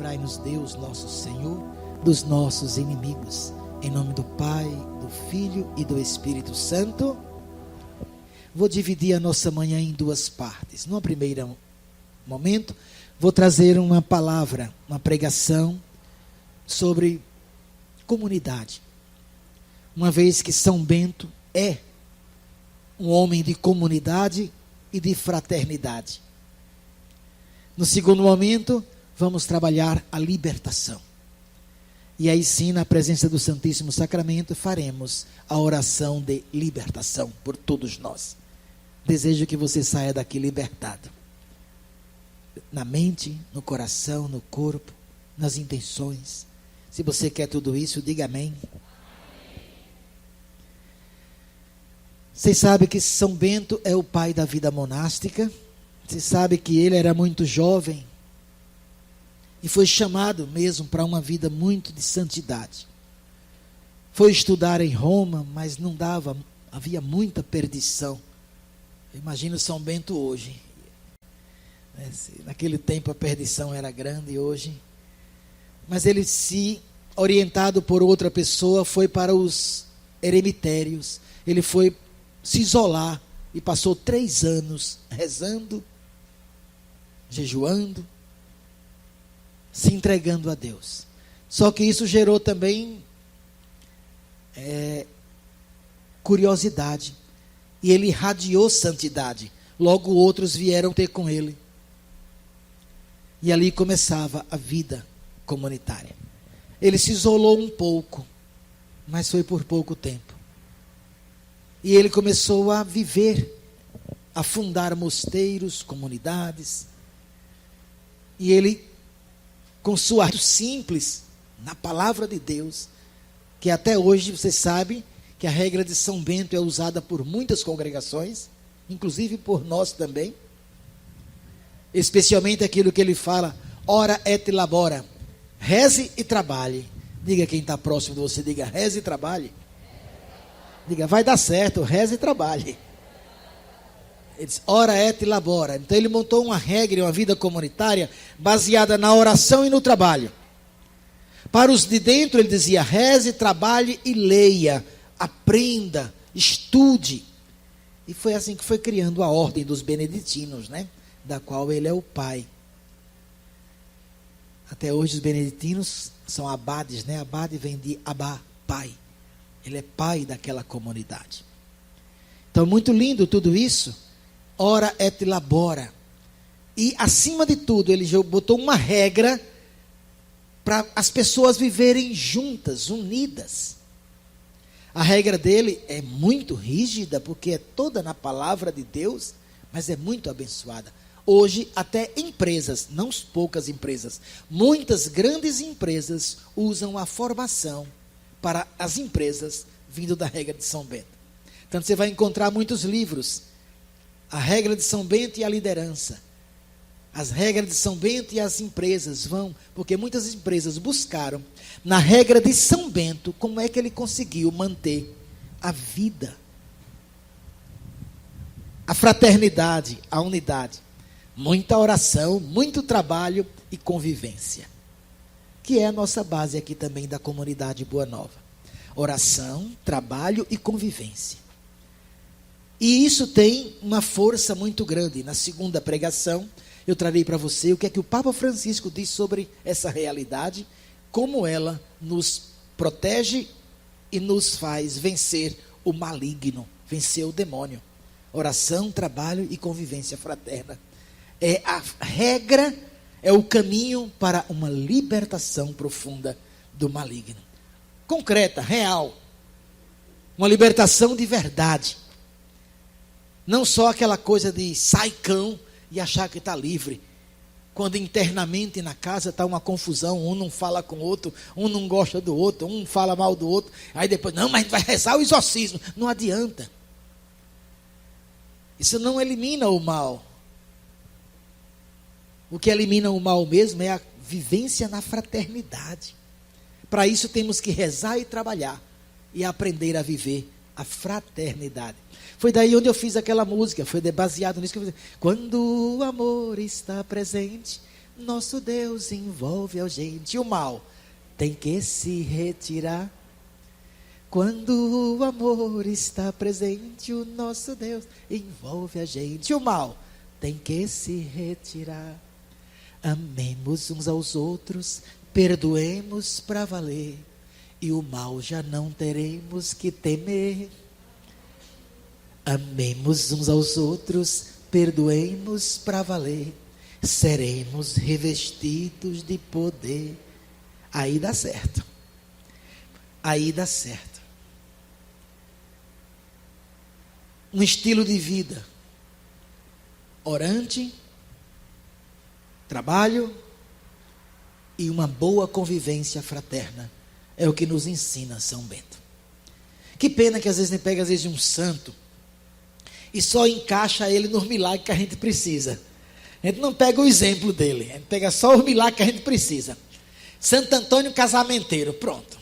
livrai-nos Deus nosso Senhor dos nossos inimigos. Em nome do Pai, do Filho e do Espírito Santo. Vou dividir a nossa manhã em duas partes. No primeiro momento, vou trazer uma palavra, uma pregação sobre comunidade. Uma vez que São Bento é um homem de comunidade e de fraternidade. No segundo momento, vamos trabalhar a libertação. E aí sim, na presença do Santíssimo Sacramento, faremos a oração de libertação por todos nós. Desejo que você saia daqui libertado. Na mente, no coração, no corpo, nas intenções. Se você quer tudo isso, diga amém. Vocês sabem que São Bento é o pai da vida monástica. Vocês sabem que ele era muito jovem e foi chamado mesmo para uma vida muito de santidade. Foi estudar em Roma, mas não dava, havia muita perdição. Imagina São Bento hoje. Naquele tempo a perdição era grande, hoje. Mas ele, se orientado por outra pessoa, foi para os eremitérios. Ele foi se isolar e passou 3 anos rezando, jejuando, se entregando a Deus. Só que isso gerou também curiosidade. E ele irradiou santidade. Logo outros vieram ter com ele. E ali começava a vida comunitária. Ele se isolou um pouco, mas foi por pouco tempo. E ele começou a viver, a fundar mosteiros, comunidades. E ele, com sua arte simples, na palavra de Deus, que até hoje você sabe que a regra de São Bento é usada por muitas congregações, inclusive por nós também. Especialmente aquilo que ele fala, ora et labora, reze e trabalhe. Diga quem está próximo de você, diga reze e trabalhe. Diga, vai dar certo, reze e trabalhe. Ele diz, ora et labora. Então ele montou uma regra, uma vida comunitária, baseada na oração e no trabalho. Para os de dentro ele dizia, reze, trabalhe e leia, aprenda, estude. E foi assim que foi criando a ordem dos beneditinos, né? Da qual ele é o pai. Até hoje os beneditinos são abades, né? Abade vem de abá, pai. Ele é pai daquela comunidade. Então, muito lindo tudo isso. Ora et labora. E, acima de tudo, ele já botou uma regra para as pessoas viverem juntas, unidas. A regra dele é muito rígida, porque é toda na palavra de Deus, mas é muito abençoada. Hoje, até empresas, não poucas empresas, muitas grandes empresas usam a formação para as empresas vindo da regra de São Bento. Então, você vai encontrar muitos livros. A regra de São Bento e a liderança. As regras de São Bento e as empresas vão, porque muitas empresas buscaram, na regra de São Bento, como é que ele conseguiu manter a vida, a fraternidade, a unidade. Muita oração, muito trabalho e convivência. Que é a nossa base aqui também da comunidade Boa Nova. Oração, trabalho e convivência. E isso tem uma força muito grande. Na segunda pregação, eu trarei para você o que é que o Papa Francisco diz sobre essa realidade, como ela nos protege e nos faz vencer o maligno, vencer o demônio. Oração, trabalho e convivência fraterna. É a regra, é o caminho para uma libertação profunda do maligno. Concreta, real. Uma libertação de verdade. Não só aquela coisa de sai cão e achar que está livre. Quando internamente na casa está uma confusão, um não fala com o outro, um não gosta do outro, um fala mal do outro. Aí depois, não, mas a gente vai rezar o exorcismo. Não adianta. Isso não elimina o mal. O que elimina o mal mesmo é a vivência na fraternidade. Para isso temos que rezar e trabalhar e aprender a viver a fraternidade. Foi daí onde eu fiz aquela música, foi baseado nisso que eu fiz. Quando o amor está presente, nosso Deus envolve a gente. E o mal tem que se retirar. Quando o amor está presente, o nosso Deus envolve a gente. E o mal tem que se retirar. Amemos uns aos outros, perdoemos para valer, e o mal já não teremos que temer. Amemos uns aos outros, perdoemos para valer, seremos revestidos de poder. Aí dá certo. Aí dá certo. Um estilo de vida orante, trabalho e uma boa convivência fraterna é o que nos ensina São Bento. Que pena que às vezes a gente pega um santo e só encaixa ele nos milagres que a gente precisa. A gente não pega o exemplo dele, a gente pega só os milagres que a gente precisa. Santo Antônio casamenteiro, pronto.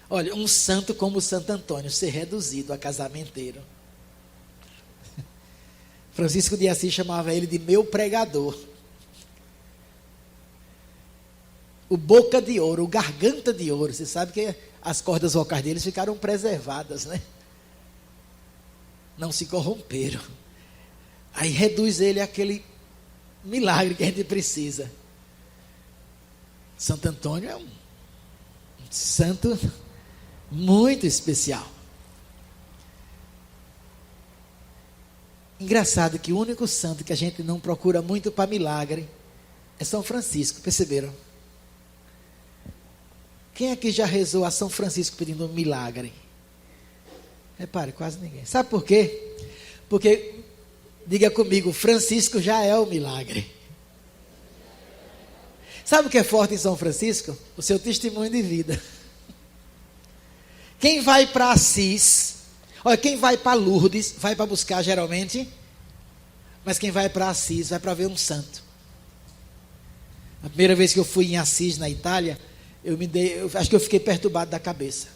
Olha, um santo como Santo Antônio ser reduzido a casamenteiro. Francisco de Assis chamava ele de meu pregador. O boca de ouro, o garganta de ouro. Você sabe que as cordas vocais deles ficaram preservadas, né? Não se corromperam. Aí reduz ele àquele milagre que a gente precisa. Santo Antônio é um santo muito especial. Engraçado que o único santo que a gente não procura muito para milagre é São Francisco, perceberam? Quem aqui já rezou a São Francisco pedindo um milagre? Repare, quase ninguém. Sabe por quê? Porque, diga comigo, Francisco já é o milagre. Sabe o que é forte em São Francisco? O seu testemunho de vida. Quem vai para Assis, olha, quem vai para Lourdes, vai para buscar geralmente, mas quem vai para Assis, vai para ver um santo. A primeira vez que eu fui em Assis, na Itália, eu acho que eu fiquei perturbado da cabeça.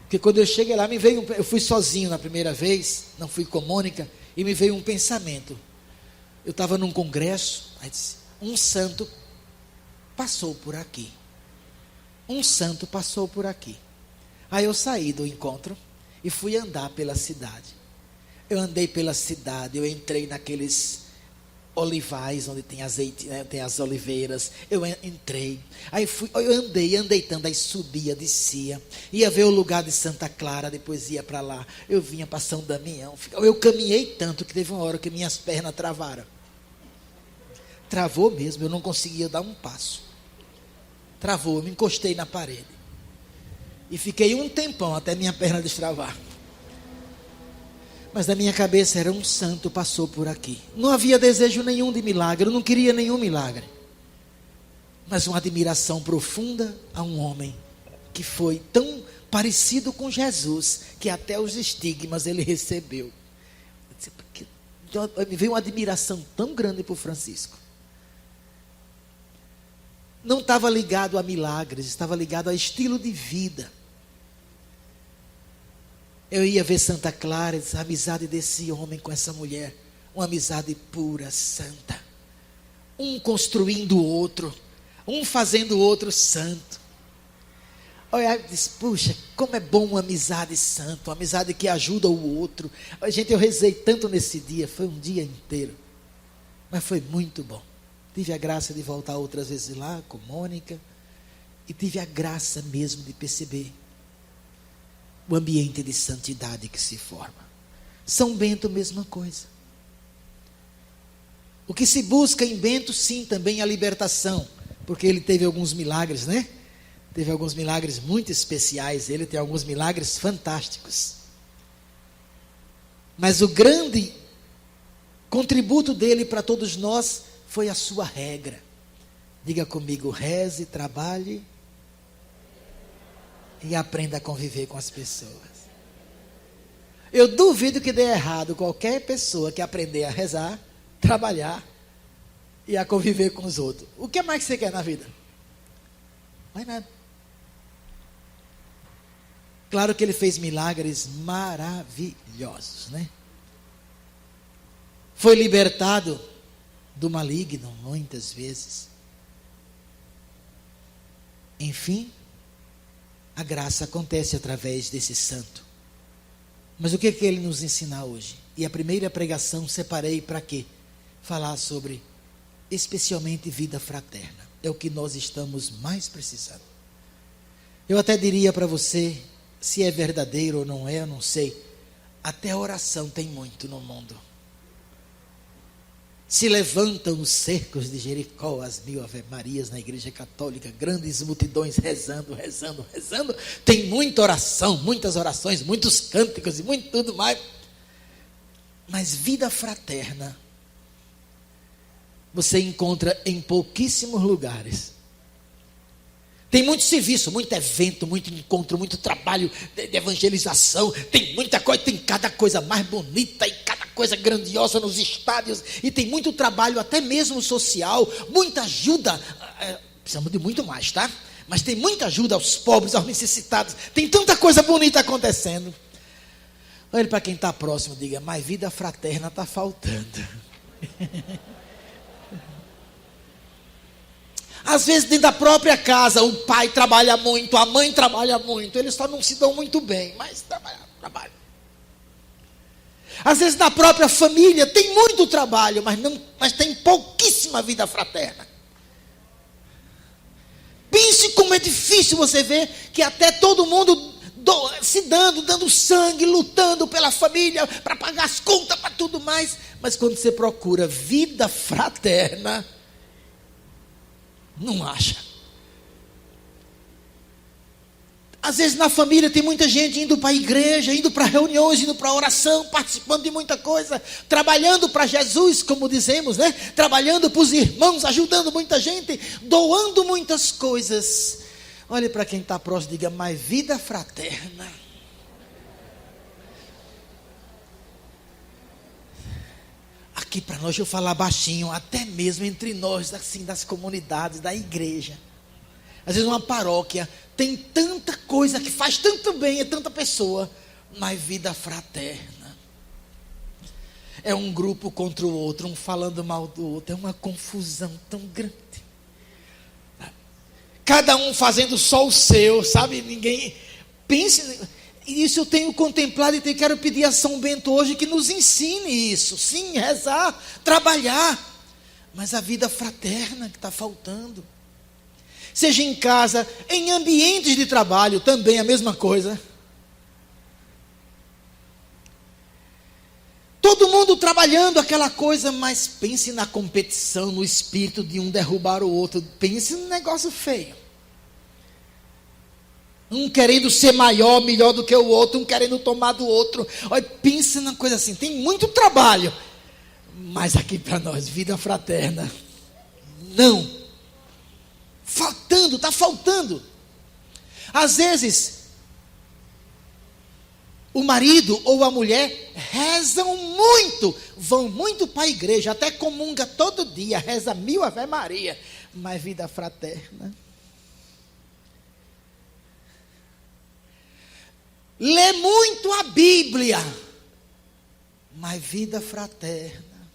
Porque quando eu cheguei lá, eu fui sozinho na primeira vez, não fui com Mônica, e me veio um pensamento. Eu estava num congresso, aí disse, um santo passou por aqui. Um santo passou por aqui. Aí eu saí do encontro e fui andar pela cidade. Eu andei pela cidade, eu entrei naqueles olivais, onde tem azeite, né, tem as oliveiras. Eu entrei, aí eu andei tanto, aí subia, descia, ia ver o lugar de Santa Clara, depois ia para lá. Eu vinha para São Damião, eu caminhei tanto que teve uma hora que minhas pernas travaram. Travou mesmo, eu não conseguia dar um passo. Travou, eu me encostei na parede. E fiquei um tempão até minha perna destravar. Mas na minha cabeça era um santo passou por aqui. Não havia desejo nenhum de milagre, eu não queria nenhum milagre. Mas uma admiração profunda a um homem que foi tão parecido com Jesus, que até os estigmas ele recebeu. Me veio uma admiração tão grande por Francisco. Não estava ligado a milagres, estava ligado a estilo de vida. Eu ia ver Santa Clara, a amizade desse homem com essa mulher, uma amizade pura, santa. Um construindo o outro, um fazendo o outro santo. Olha, eu disse, puxa, como é bom uma amizade santa, uma amizade que ajuda o outro. Gente, eu rezei tanto nesse dia, foi um dia inteiro, mas foi muito bom. Tive a graça de voltar outras vezes lá com Mônica, e tive a graça mesmo de perceber o ambiente de santidade que se forma. São Bento, mesma coisa. O que se busca em Bento, sim, também a libertação, porque ele teve alguns milagres, né? Teve alguns milagres muito especiais, ele tem alguns milagres fantásticos. Mas o grande contributo dele para todos nós foi a sua regra. Diga comigo, reze, trabalhe e aprenda a conviver com as pessoas. Eu duvido que dê errado qualquer pessoa que aprender a rezar, trabalhar e a conviver com os outros. O que mais você quer na vida? Mais nada. Claro que ele fez milagres maravilhosos, né? Foi libertado do maligno, muitas vezes. Enfim, a graça acontece através desse santo. Mas o que ele nos ensina hoje? E a primeira pregação separei para quê? Falar sobre, especialmente, vida fraterna. É o que nós estamos mais precisando. Eu até diria para você, se é verdadeiro ou não é, eu não sei. Até a oração tem muito no mundo. Se levantam os cercos de Jericó, as 1000 ave-marias na igreja católica, grandes multidões rezando. Tem muita oração, muitas orações, muitos cânticos e muito tudo mais. Mas vida fraterna, você encontra em pouquíssimos lugares. Tem muito serviço, muito evento, muito encontro, muito trabalho de evangelização. Tem muita coisa, tem cada coisa mais bonita e cada coisa grandiosa nos estádios. E tem muito trabalho, até mesmo social, muita ajuda. Precisamos de muito mais, tá? Mas tem muita ajuda aos pobres, aos necessitados. Tem tanta coisa bonita acontecendo. Olhe para quem está próximo, diga, mas vida fraterna está faltando. Às vezes dentro da própria casa, o pai trabalha muito, a mãe trabalha muito, eles só não se dão muito bem, mas trabalham. Às vezes na própria família tem muito trabalho, mas tem pouquíssima vida fraterna. Pense como é difícil você ver que até todo mundo se dando sangue, lutando pela família, para pagar as contas, para tudo mais. Mas quando você procura vida fraterna, não acha. Às vezes na família tem muita gente indo para a igreja, indo para reuniões, indo para oração, participando de muita coisa, trabalhando para Jesus, como dizemos, né? Trabalhando para os irmãos, ajudando muita gente, doando muitas coisas. Olhe para quem está próximo e diga, mas vida fraterna. Aqui para nós, deixa eu falar baixinho, até mesmo entre nós, assim, das comunidades, da igreja. Às vezes uma paróquia tem tanta coisa que faz tanto bem, é tanta pessoa, mas vida fraterna. É um grupo contra o outro, um falando mal do outro, é uma confusão tão grande. Cada um fazendo só o seu, sabe? Ninguém pense. Isso eu tenho contemplado e quero pedir a São Bento hoje que nos ensine isso. Sim, rezar, trabalhar, mas a vida fraterna que está faltando. Seja em casa, em ambientes de trabalho, também a mesma coisa. Todo mundo trabalhando aquela coisa, mas pense na competição, no espírito de um derrubar o outro. Pense num negócio feio. Um querendo ser maior, melhor do que o outro, um querendo tomar do outro. Olha, pense numa coisa assim, tem muito trabalho. Mas aqui para nós, vida fraterna, não. Faltando, está faltando. Às vezes, o marido ou a mulher rezam muito, vão muito para a igreja, até comunga todo dia, reza 1000 Ave Maria, mas vida fraterna. Lê muito a Bíblia, mas vida fraterna.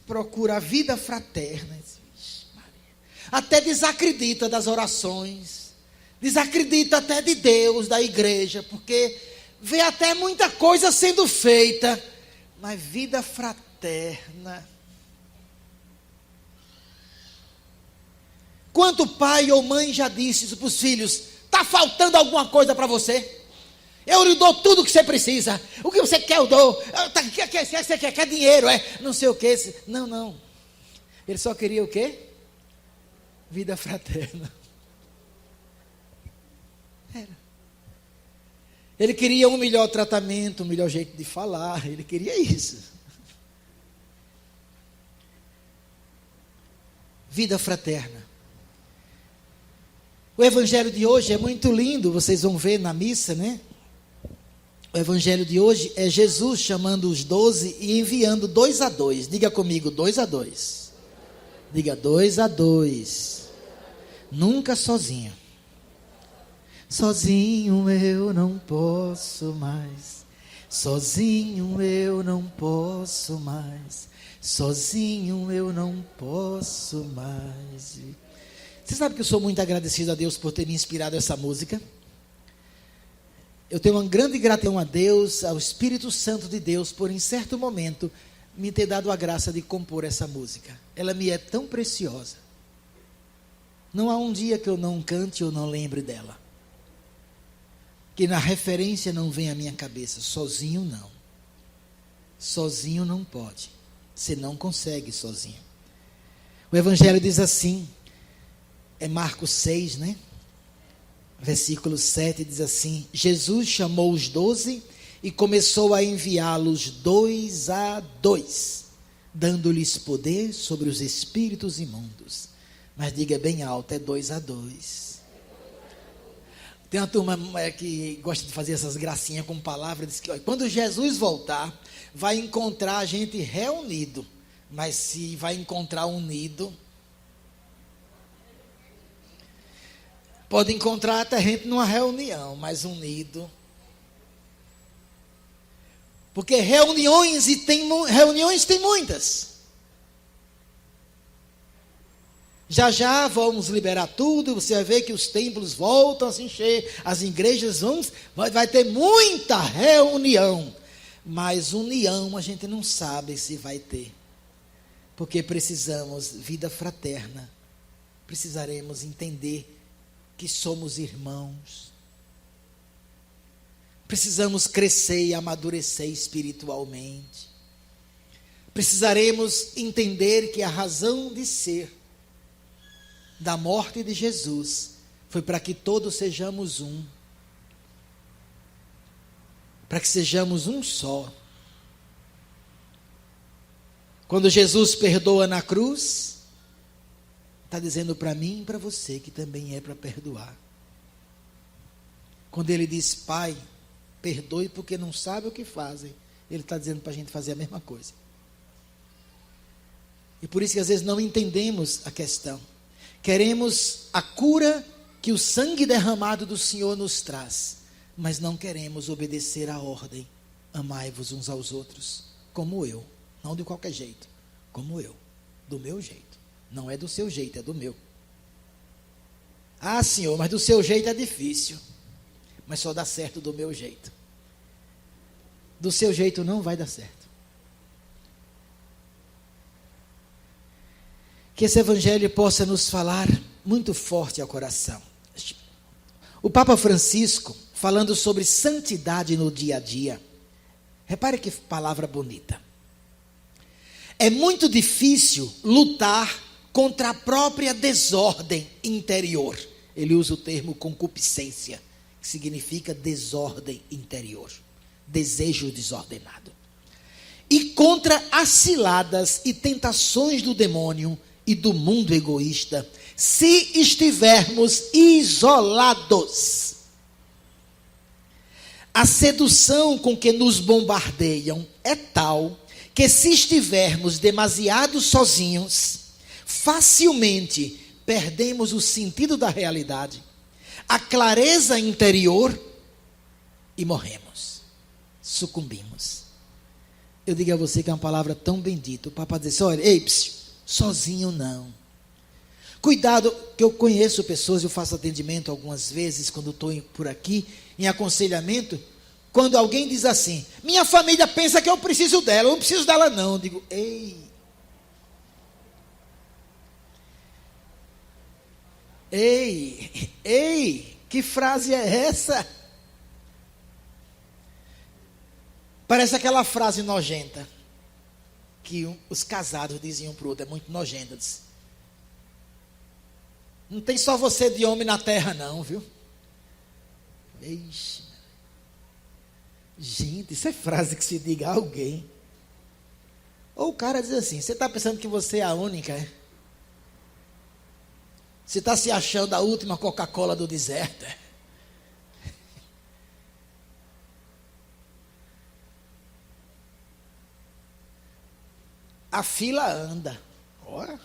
Procura a vida fraterna. Até desacredita das orações, desacredita até de Deus, da igreja, porque vê até muita coisa sendo feita, mas vida fraterna. Quanto pai ou mãe já disse para os filhos, está faltando alguma coisa para você? Eu lhe dou tudo o que você precisa. O que você quer eu dou. Você quer dinheiro, não sei o que. Não. Ele só queria o quê? Vida fraterna. Ele queria um melhor tratamento, um melhor jeito de falar. Ele queria isso. Vida fraterna. O evangelho de hoje é muito lindo. Vocês vão ver na missa, né? O evangelho de hoje é Jesus chamando os 12 e enviando 2 a 2. Diga comigo, 2 a 2. Diga 2 a 2. Nunca sozinho. Sozinho eu não posso mais. Sozinho eu não posso mais. Sozinho eu não posso mais. Você sabe que eu sou muito agradecido a Deus por ter me inspirado essa música? Eu tenho uma grande gratidão a Deus, ao Espírito Santo de Deus, por em certo momento me ter dado a graça de compor essa música. Ela me é tão preciosa. Não há um dia que eu não cante ou não lembre dela. Que na referência não vem à minha cabeça. Sozinho não. Sozinho não pode. Você não consegue sozinho. O Evangelho diz assim, é Marcos 6, né? Versículo 7 diz assim: Jesus chamou os 12 e começou a enviá-los 2 a 2, dando-lhes poder sobre os espíritos imundos. Mas diga bem alto, é 2 a 2. Tem uma turma que gosta de fazer essas gracinhas com palavras, diz que ó, quando Jesus voltar, vai encontrar a gente reunido, mas se vai encontrar unido, pode encontrar até gente numa reunião, mas unido. Porque reuniões tem muitas. Já já vamos liberar tudo, você vai ver que os templos voltam a se encher, as igrejas vai ter muita reunião. Mas união a gente não sabe se vai ter. Porque precisamos vida fraterna. Precisaremos entender que somos irmãos. Precisamos crescer e amadurecer espiritualmente. Precisaremos entender que a razão de ser da morte de Jesus foi para que todos sejamos um. Para que sejamos um só. Quando Jesus perdoa na cruz, está dizendo para mim e para você que também é para perdoar. Quando ele diz, Pai, perdoe porque não sabe o que fazem, ele está dizendo para a gente fazer a mesma coisa. E por isso que às vezes não entendemos a questão. Queremos a cura que o sangue derramado do Senhor nos traz, mas não queremos obedecer à ordem. Amai-vos uns aos outros, como eu. Não de qualquer jeito, como eu, do meu jeito. Não é do seu jeito, é do meu. Ah, Senhor, mas do seu jeito é difícil. Mas só dá certo do meu jeito. Do seu jeito não vai dar certo. Que esse evangelho possa nos falar muito forte ao coração. O Papa Francisco, falando sobre santidade no dia a dia. Repare que palavra bonita. É muito difícil lutar contra a própria desordem interior. Ele usa o termo concupiscência, que significa desordem interior, desejo desordenado. E contra as ciladas e tentações do demônio e do mundo egoísta, se estivermos isolados. A sedução com que nos bombardeiam é tal que se estivermos demasiado sozinhos, facilmente perdemos o sentido da realidade, a clareza interior e morremos, sucumbimos. Eu digo a você que é uma palavra tão bendita. O Papa diz, olha, ei, sozinho não. Cuidado, que eu conheço pessoas, eu faço atendimento algumas vezes, quando estou por aqui, em aconselhamento, quando alguém diz assim, minha família pensa que eu preciso dela, eu não preciso dela não. Eu digo, ei, que frase é essa? Parece aquela frase nojenta, que os casados diziam para o outro, é muito nojenta. Diz, não tem só você de homem na terra não, viu? Ixi. Gente, isso é frase que se diga a alguém. Ou o cara diz assim, você está pensando que você é a única, é? Você está se achando a última Coca-Cola do deserto, é? A fila anda. Olha.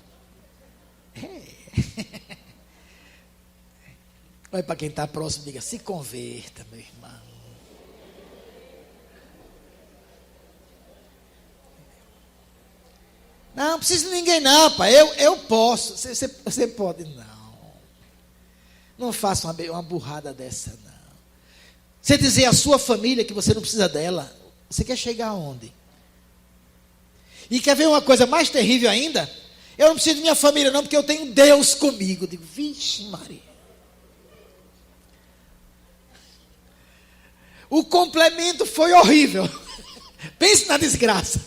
Olha para quem está próximo, diga, se converta, meu irmão. preciso de ninguém não, pai, eu posso. Você pode, não. Não faça uma burrada dessa, não. Você dizer à sua família que você não precisa dela, você quer chegar aonde? E quer ver uma coisa mais terrível ainda? Eu não preciso de minha família não, porque eu tenho Deus comigo. Eu digo, vixe Maria. O complemento foi horrível. Pense na desgraça.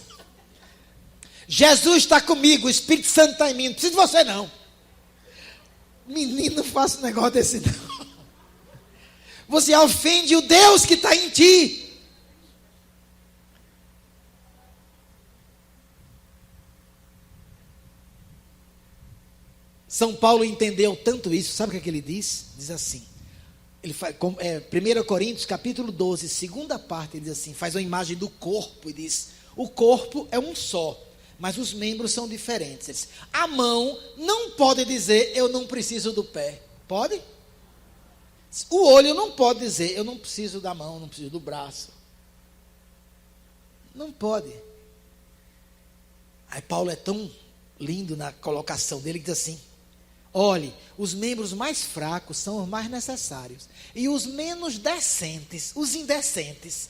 Jesus está comigo, o Espírito Santo está em mim, não preciso de você não. Menino, não faça um negócio desse não. Você ofende o Deus que está em ti. São Paulo entendeu tanto isso, sabe o que é que ele diz? Diz assim, ele faz, 1 Coríntios capítulo 12, segunda parte, ele diz assim, faz uma imagem do corpo e diz, o corpo é um só, mas os membros são diferentes. Ele diz, a mão não pode dizer, eu não preciso do pé. Pode? O olho não pode dizer, eu não preciso da mão, não preciso do braço. Não pode. Aí Paulo é tão lindo na colocação dele que diz assim, olhe, os membros mais fracos são os mais necessários. E os menos decentes, os indecentes,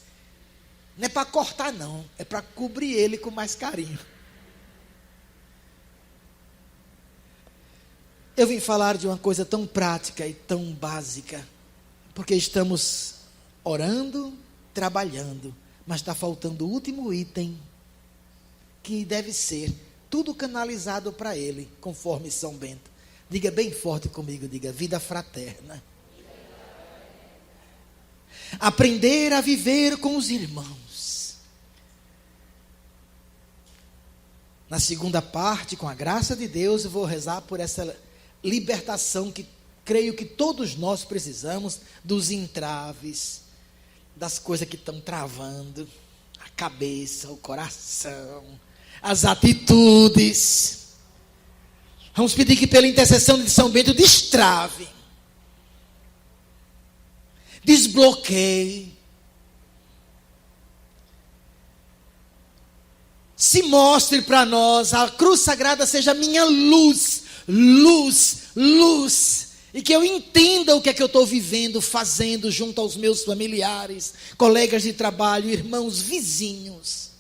não é para cortar não, é para cobrir ele com mais carinho. Eu vim falar de uma coisa tão prática e tão básica, porque estamos orando, trabalhando, mas está faltando o último item, que deve ser tudo canalizado para ele, conforme São Bento. Diga bem forte comigo, diga, vida fraterna. Aprender a viver com os irmãos. Na segunda parte, com a graça de Deus, eu vou rezar por essa libertação que creio que todos nós precisamos, dos entraves, das coisas que estão travando, a cabeça, o coração, as atitudes. Vamos pedir que pela intercessão de São Bento destrave, desbloqueie, se mostre para nós, a cruz sagrada seja minha luz, e que eu entenda o que é que eu estou vivendo, fazendo junto aos meus familiares, colegas de trabalho, irmãos, vizinhos.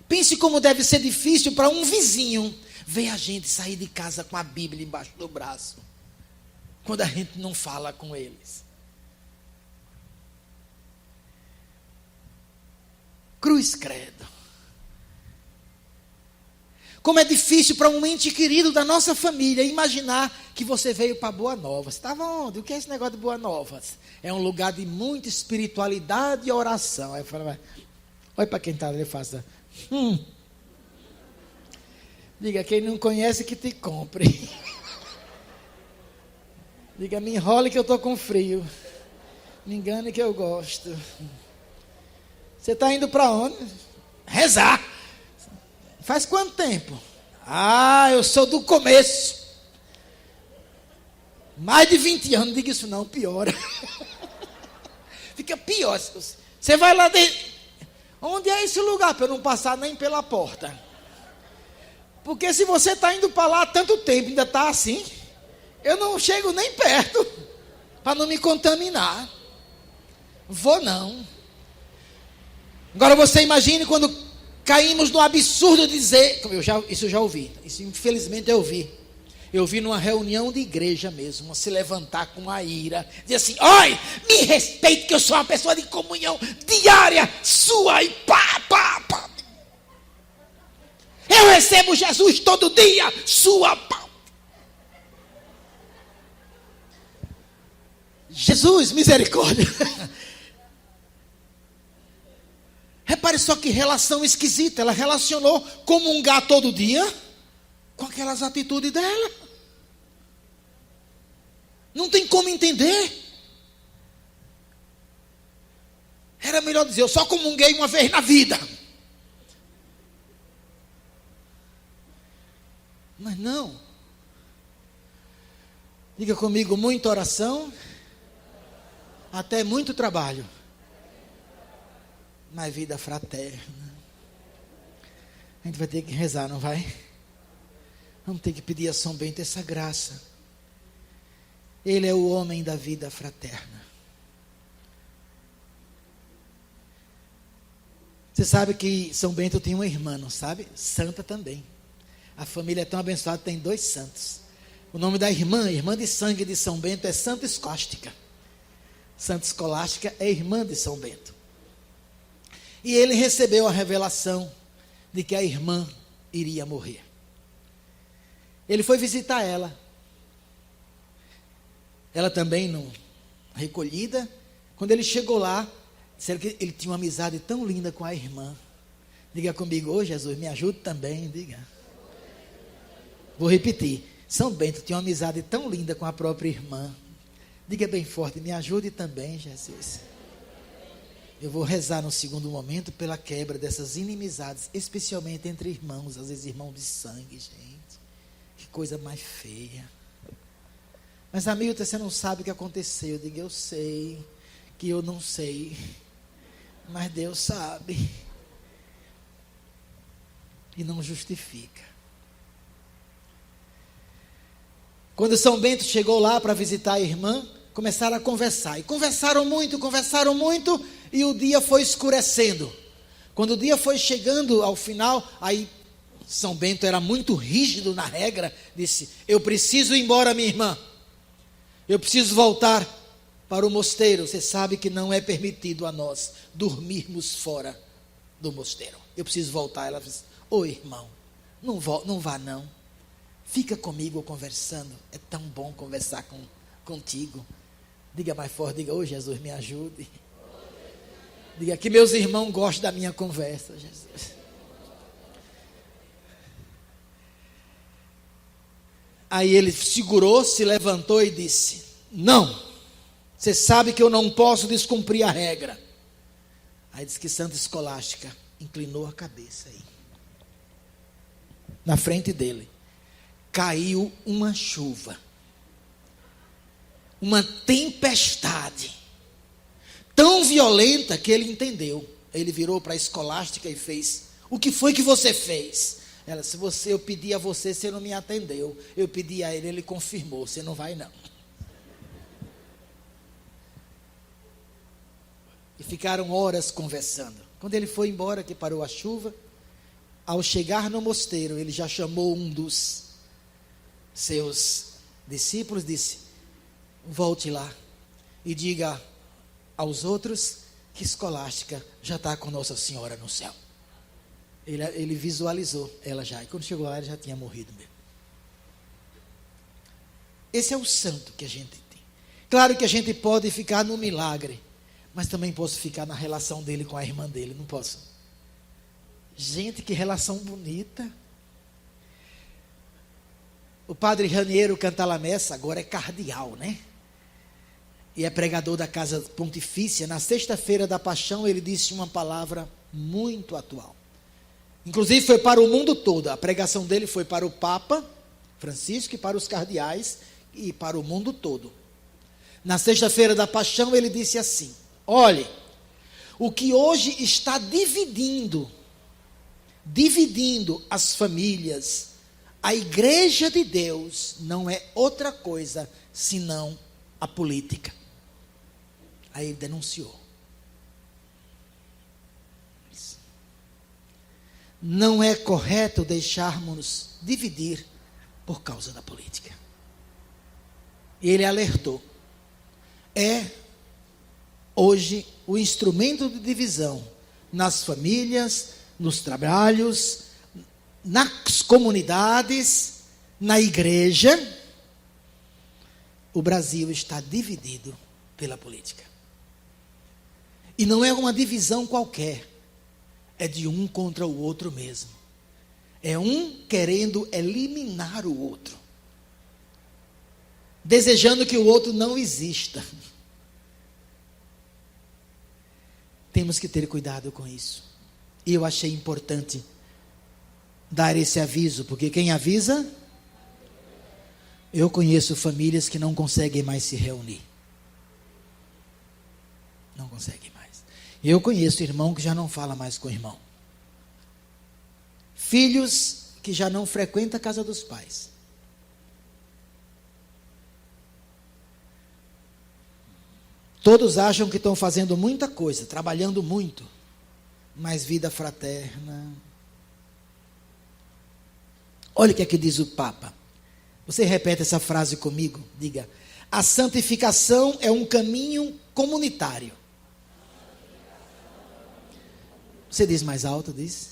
Pense como deve ser difícil para um vizinho ver a gente sair de casa com a Bíblia embaixo do braço, quando a gente não fala com eles. Cruz credo. Como é difícil para um ente querido da nossa família imaginar que você veio para Boa Nova. Você estava onde? O que é esse negócio de Boa Nova? É um lugar de muita espiritualidade e oração. Aí eu falo, olha para quem está ali e faça. Diga, quem não conhece que te compre. Diga, me enrole que eu estou com frio. Me engane que eu gosto. Você está indo para onde? Rezar. Faz quanto tempo? Eu sou do começo. Mais de 20 anos. Não diga isso não, piora. Fica pior. Você vai lá dentro. Onde é esse lugar para eu não passar nem pela porta? Porque se você está indo para lá há tanto tempo, ainda está assim, eu não chego nem perto, para não me contaminar. Vou não. Agora você imagine quando caímos no absurdo de dizer, isso eu já ouvi, isso infelizmente eu ouvi. Eu vi numa reunião de igreja mesmo, se levantar com a ira, dizer assim, oi, me respeite que eu sou uma pessoa de comunhão diária, sua e pá. Eu recebo Jesus todo dia, sua pá. Jesus, misericórdia. Repare só que relação esquisita. Ela relacionou comungar todo dia com aquelas atitudes dela. Não tem como entender. Era melhor dizer, eu só comunguei uma vez na vida. Mas não. Diga comigo, muita oração, até muito trabalho. Mas vida fraterna. A gente vai ter que rezar, não vai? Vamos ter que pedir a São Bento essa graça. Ele é o homem da vida fraterna. Você sabe que São Bento tem uma irmã, não sabe? Santa também. A família é tão abençoada, tem 2 santos. O nome da irmã de sangue de São Bento, é Santa Escólástica. Santa Escolástica é irmã de São Bento. E ele recebeu a revelação de que a irmã iria morrer. Ele foi visitar ela. Ela também não recolhida. Quando ele chegou lá, disseram que ele tinha uma amizade tão linda com a irmã. Diga comigo, ô Jesus, me ajude também, diga. Vou repetir. São Bento tinha uma amizade tão linda com a própria irmã. Diga bem forte, me ajude também, Jesus. Eu vou rezar no segundo momento pela quebra dessas inimizades, especialmente entre irmãos, às vezes irmãos de sangue, gente. Que coisa mais feia. Mas, Hamilton, você não sabe o que aconteceu. Eu digo, eu sei que eu não sei, mas Deus sabe. E não justifica. Quando São Bento chegou lá para visitar a irmã, começaram a conversar. E conversaram muito, e o dia foi escurecendo. Quando o dia foi chegando ao final, aí São Bento era muito rígido na regra, disse, eu preciso ir embora, minha irmã. Eu preciso voltar para o mosteiro. Você sabe que não é permitido a nós dormirmos fora do mosteiro. Eu preciso voltar. Ela disse, ô irmão, não vá não. Fica comigo conversando. É tão bom conversar contigo. Diga mais forte, diga, ô Jesus, me ajude. Diga que meus irmãos gostam da minha conversa, Jesus. Aí ele segurou, se levantou e disse, não, você sabe que eu não posso descumprir a regra. Aí disse que Santa Escolástica inclinou a cabeça aí. Na frente dele, caiu uma chuva. Uma tempestade. Tão violenta que ele entendeu. Ele virou para a Escolástica e fez, o que foi que você fez? Ela, eu pedi a você, você não me atendeu. Eu pedi a ele, ele confirmou, você não vai não. E ficaram horas conversando. Quando ele foi embora, que parou a chuva, ao chegar no mosteiro, ele já chamou um dos seus discípulos, disse, volte lá e diga aos outros que Escolástica já está com Nossa Senhora no céu. Ele visualizou ela já, e quando chegou lá, ela já tinha morrido mesmo. Esse é o santo que a gente tem. Claro que a gente pode ficar no milagre, mas também posso ficar na relação dele com a irmã dele, não posso? Gente, que relação bonita. O padre Raniero Cantalamessa agora é cardeal, né? E é pregador da Casa Pontifícia. Na sexta-feira da Paixão, ele disse uma palavra muito atual. Inclusive foi para o mundo todo. A pregação dele foi para o Papa Francisco e para os cardeais e para o mundo todo. Na sexta-feira da Paixão, ele disse assim, olhe, o que hoje está dividindo as famílias, a igreja de Deus não é outra coisa senão a política. Aí ele denunciou. Não é correto deixarmos dividir por causa da política. E ele alertou. É hoje o instrumento de divisão nas famílias, nos trabalhos, nas comunidades, na igreja. O Brasil está dividido pela política. E não é uma divisão qualquer. É de um contra o outro mesmo. É um querendo eliminar o outro. Desejando que o outro não exista. Temos que ter cuidado com isso. E eu achei importante dar esse aviso, porque quem avisa? Eu conheço famílias que não conseguem mais se reunir. Não conseguem mais. Eu conheço irmão que já não fala mais com o irmão. Filhos que já não frequenta a casa dos pais. Todos acham que estão fazendo muita coisa, trabalhando muito, mas vida fraterna. Olha o que é que diz o Papa. Você repete essa frase comigo, diga: a santificação é um caminho comunitário. Você diz mais alto, diz.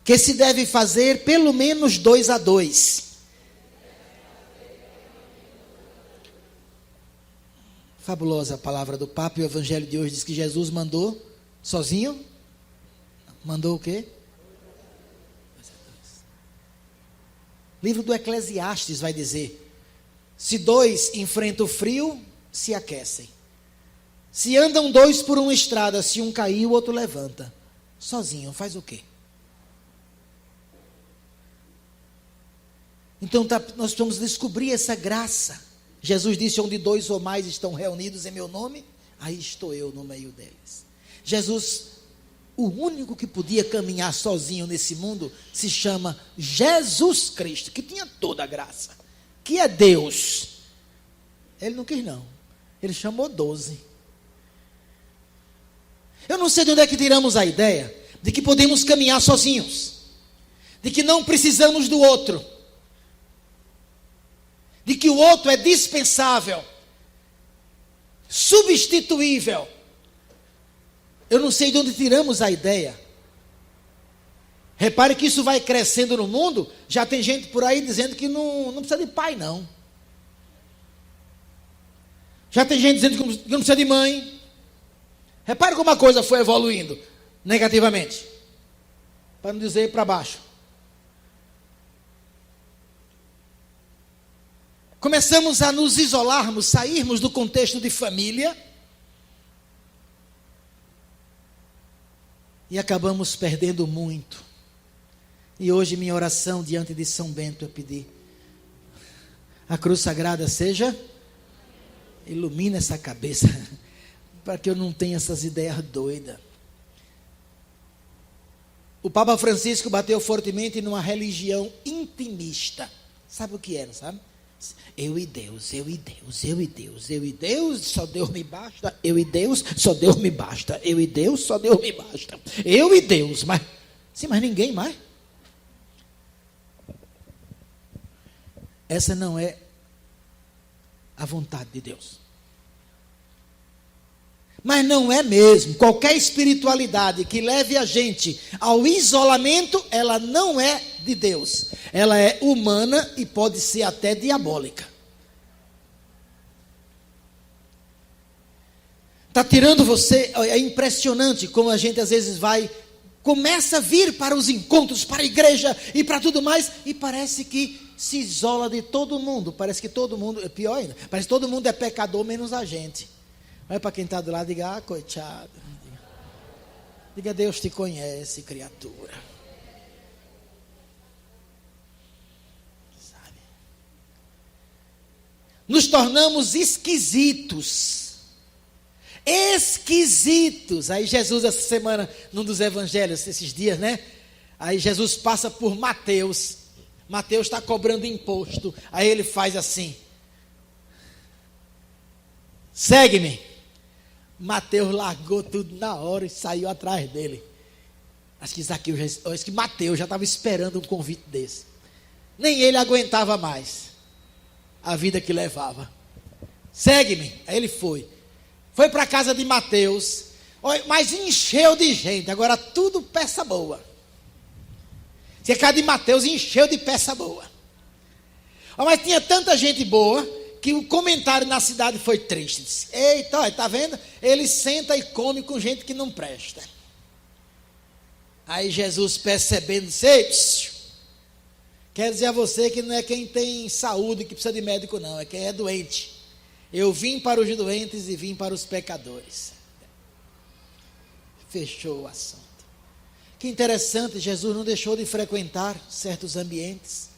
Que se deve fazer pelo menos 2 a 2. Fabulosa a palavra do Papa, e o Evangelho de hoje diz que Jesus mandou sozinho. Mandou o quê? 2 a 2. Livro do Eclesiastes vai dizer: se 2 enfrentam o frio, se aquecem. Se andam 2 por uma estrada, se um cair, o outro levanta. Sozinho, faz o quê? Então nós precisamos descobrir essa graça. Jesus disse: onde 2 ou mais estão reunidos em meu nome, aí estou eu no meio deles. Jesus, o único que podia caminhar sozinho nesse mundo, se chama Jesus Cristo, que tinha toda a graça, que é Deus. Ele não quis não, ele chamou 12. Eu não sei de onde é que tiramos a ideia de que podemos caminhar sozinhos, de que não precisamos do outro, de que o outro é dispensável, substituível. Eu não sei de onde tiramos a ideia. Repare que isso vai crescendo no mundo. Já tem gente por aí dizendo que não precisa de pai, não. Já tem gente dizendo que não precisa de mãe. Repare como a coisa foi evoluindo negativamente, para não dizer para baixo. Começamos a nos isolarmos, sairmos do contexto de família e acabamos perdendo muito. E hoje minha oração diante de São Bento é pedir: a cruz sagrada seja, ilumina essa cabeça, para que eu não tenha essas ideias doidas. O Papa Francisco bateu fortemente numa religião intimista. Sabe o que era, sabe? Eu e Deus, eu e Deus, eu e Deus, eu e Deus, só Deus me basta. Eu e Deus, só Deus me basta. Eu e Deus, só Deus me basta. Eu e Deus, mas sim, mas ninguém mais. Essa não é a vontade de Deus. Mas não é mesmo. Qualquer espiritualidade que leve a gente ao isolamento, ela não é de Deus. Ela é humana e pode ser até diabólica. Está tirando você. É impressionante como a gente às vezes começa a vir para os encontros, para a igreja e para tudo mais, e parece que se isola de todo mundo. Parece que todo mundo, é pior ainda, parece que todo mundo é pecador menos a gente. Olha para quem está do lado e diga: ah, coitado. Diga: Deus te conhece, criatura. Sabe? Nos tornamos esquisitos. Esquisitos. Aí Jesus, essa semana, num dos evangelhos, esses dias, né? Aí Jesus passa por Mateus. Mateus está cobrando imposto. Aí ele faz assim: segue-me. Mateus largou tudo na hora e saiu atrás dele. Acho que Mateus já estava esperando um convite desse. Nem ele aguentava mais a vida que levava. Segue-me. Aí ele foi para a casa de Mateus, mas encheu de gente. Agora tudo peça boa. Se a casa de Mateus encheu de peça boa. Mas tinha tanta gente boa que o comentário na cidade foi triste. Disse: eita, está vendo? Ele senta e come com gente que não presta. Aí Jesus, percebendo, disse: quero dizer a você que não é quem tem saúde que precisa de médico, não. É quem é doente. Eu vim para os doentes e vim para os pecadores. Fechou o assunto. Que interessante, Jesus não deixou de frequentar certos ambientes.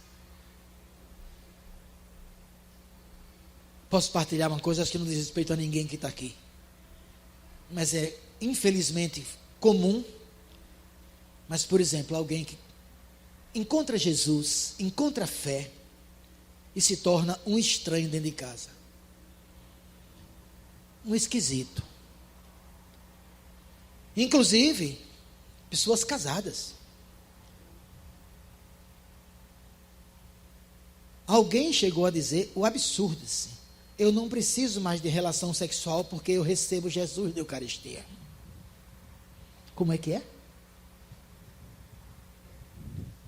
Posso partilhar uma coisa, acho que não diz respeito a ninguém que está aqui. Mas é, infelizmente, comum Mas, por exemplo, alguém que encontra Jesus, encontra fé e se torna um estranho dentro de casa. Um esquisito. Inclusive, pessoas casadas. Alguém chegou a dizer o absurdo assim: eu não preciso mais de relação sexual porque eu recebo Jesus da Eucaristia. Como é que é?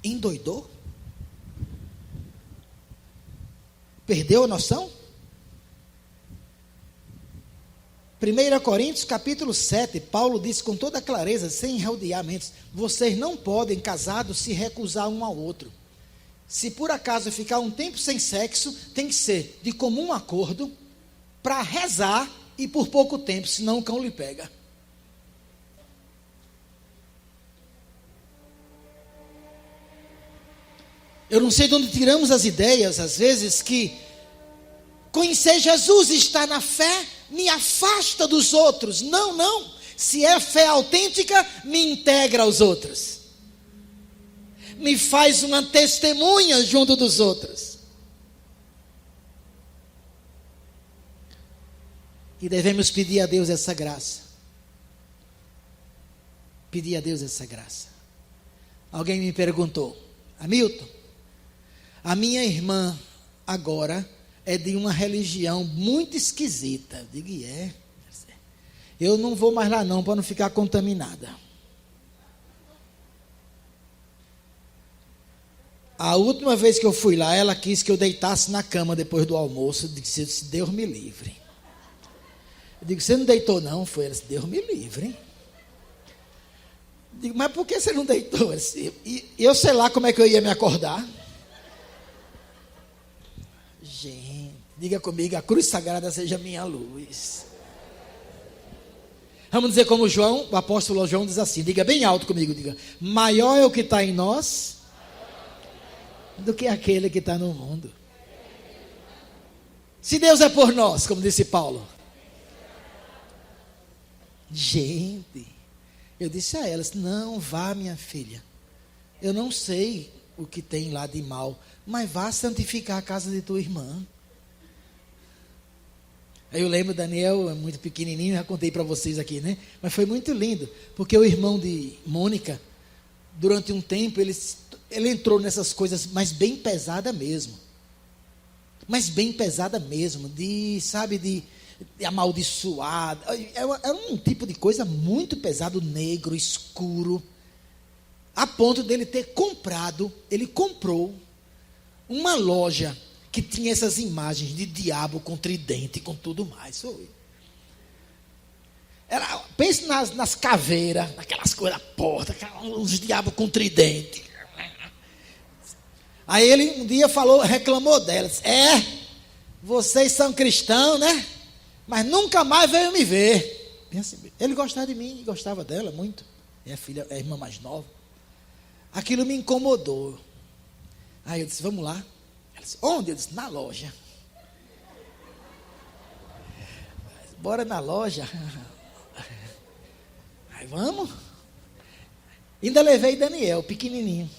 Endoidou? Perdeu a noção? 1 Coríntios capítulo 7, Paulo disse com toda clareza, sem rodeamentos: vocês não podem, casados, se recusar um ao outro. Se por acaso ficar um tempo sem sexo, tem que ser de comum acordo, para rezar e por pouco tempo, senão o cão lhe pega. Eu não sei de onde tiramos as ideias, às vezes, que conhecer Jesus e estar na fé me afasta dos outros. Não, não. Se é fé autêntica, me integra aos outros. Me faz uma testemunha junto dos outros. E devemos pedir a Deus essa graça. Pedir a Deus essa graça. Alguém me perguntou: Hamilton, a minha irmã agora é de uma religião muito esquisita. Eu digo: é. Eu não vou mais lá não, para não ficar contaminada. A última vez que eu fui lá, ela quis que eu deitasse na cama depois do almoço. Eu disse: Deus me livre. Eu digo: você não deitou não? Foi. Ela disse: Deus me livre. Eu digo: mas por que você não deitou? Ela disse: eu sei lá como é que eu ia me acordar. Gente, diga comigo: a cruz sagrada seja minha luz. Vamos dizer como João, o apóstolo João diz assim, diga bem alto comigo, diga: maior é o que está em nós do que aquele que está no mundo. Se Deus é por nós, como disse Paulo. Gente, eu disse a elas: não, vá, minha filha, eu não sei o que tem lá de mal, mas vá santificar a casa de tua irmã. Aí eu lembro, Daniel é muito pequenininho, já contei para vocês aqui, né? Mas foi muito lindo, porque o irmão de Mônica, durante um tempo, ele entrou nessas coisas, mas bem pesada mesmo. Mas bem pesada mesmo, de amaldiçoar. Era um tipo de coisa muito pesado, negro, escuro, a ponto dele ter comprado, ele comprou uma loja que tinha essas imagens de diabo com tridente, com tudo mais. Pense nas caveiras, naquelas coisas porta, uns diabos com tridente. Aí ele um dia reclamou delas: vocês são cristãos, né? Mas nunca mais veio me ver. Ele gostava de mim, gostava dela muito. Minha filha é a irmã mais nova. Aquilo me incomodou. Aí eu disse: vamos lá. Ela disse: onde? Eu disse: na loja. Bora na loja. Aí vamos. Ainda levei Daniel, pequenininho.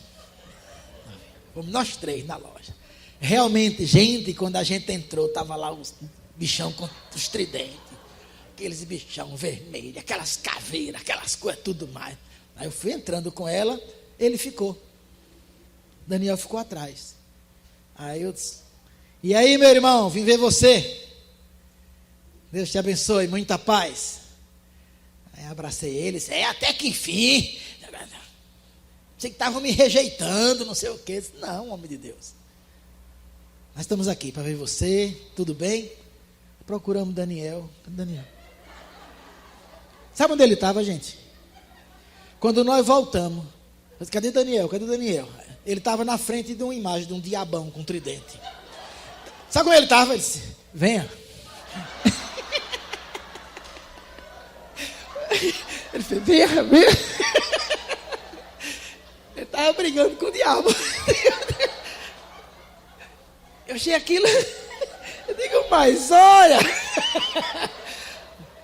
Vamos nós três na loja. Realmente, gente, quando a gente entrou, estava lá os bichão com os tridentes. Aqueles bichão vermelhos, aquelas caveiras, aquelas coisas, tudo mais. Aí eu fui entrando com ela, ele ficou. Daniel ficou atrás. Aí eu disse: e aí, meu irmão, vim ver você. Deus te abençoe, muita paz. Aí abracei ele, disse: até que enfim. Você que estava me rejeitando, não sei o quê. Disse: não, homem de Deus. Nós estamos aqui para ver você, tudo bem? Procuramos Daniel. Cadê Daniel? Sabe onde ele estava, gente? Quando nós voltamos, eu disse: cadê Daniel? Cadê Daniel? Ele estava na frente de uma imagem de um diabão com tridente. Sabe como ele estava? Ele disse: venha. Ele disse: venha. Ele estava brigando com o diabo. Eu achei aquilo. Eu digo: mas olha.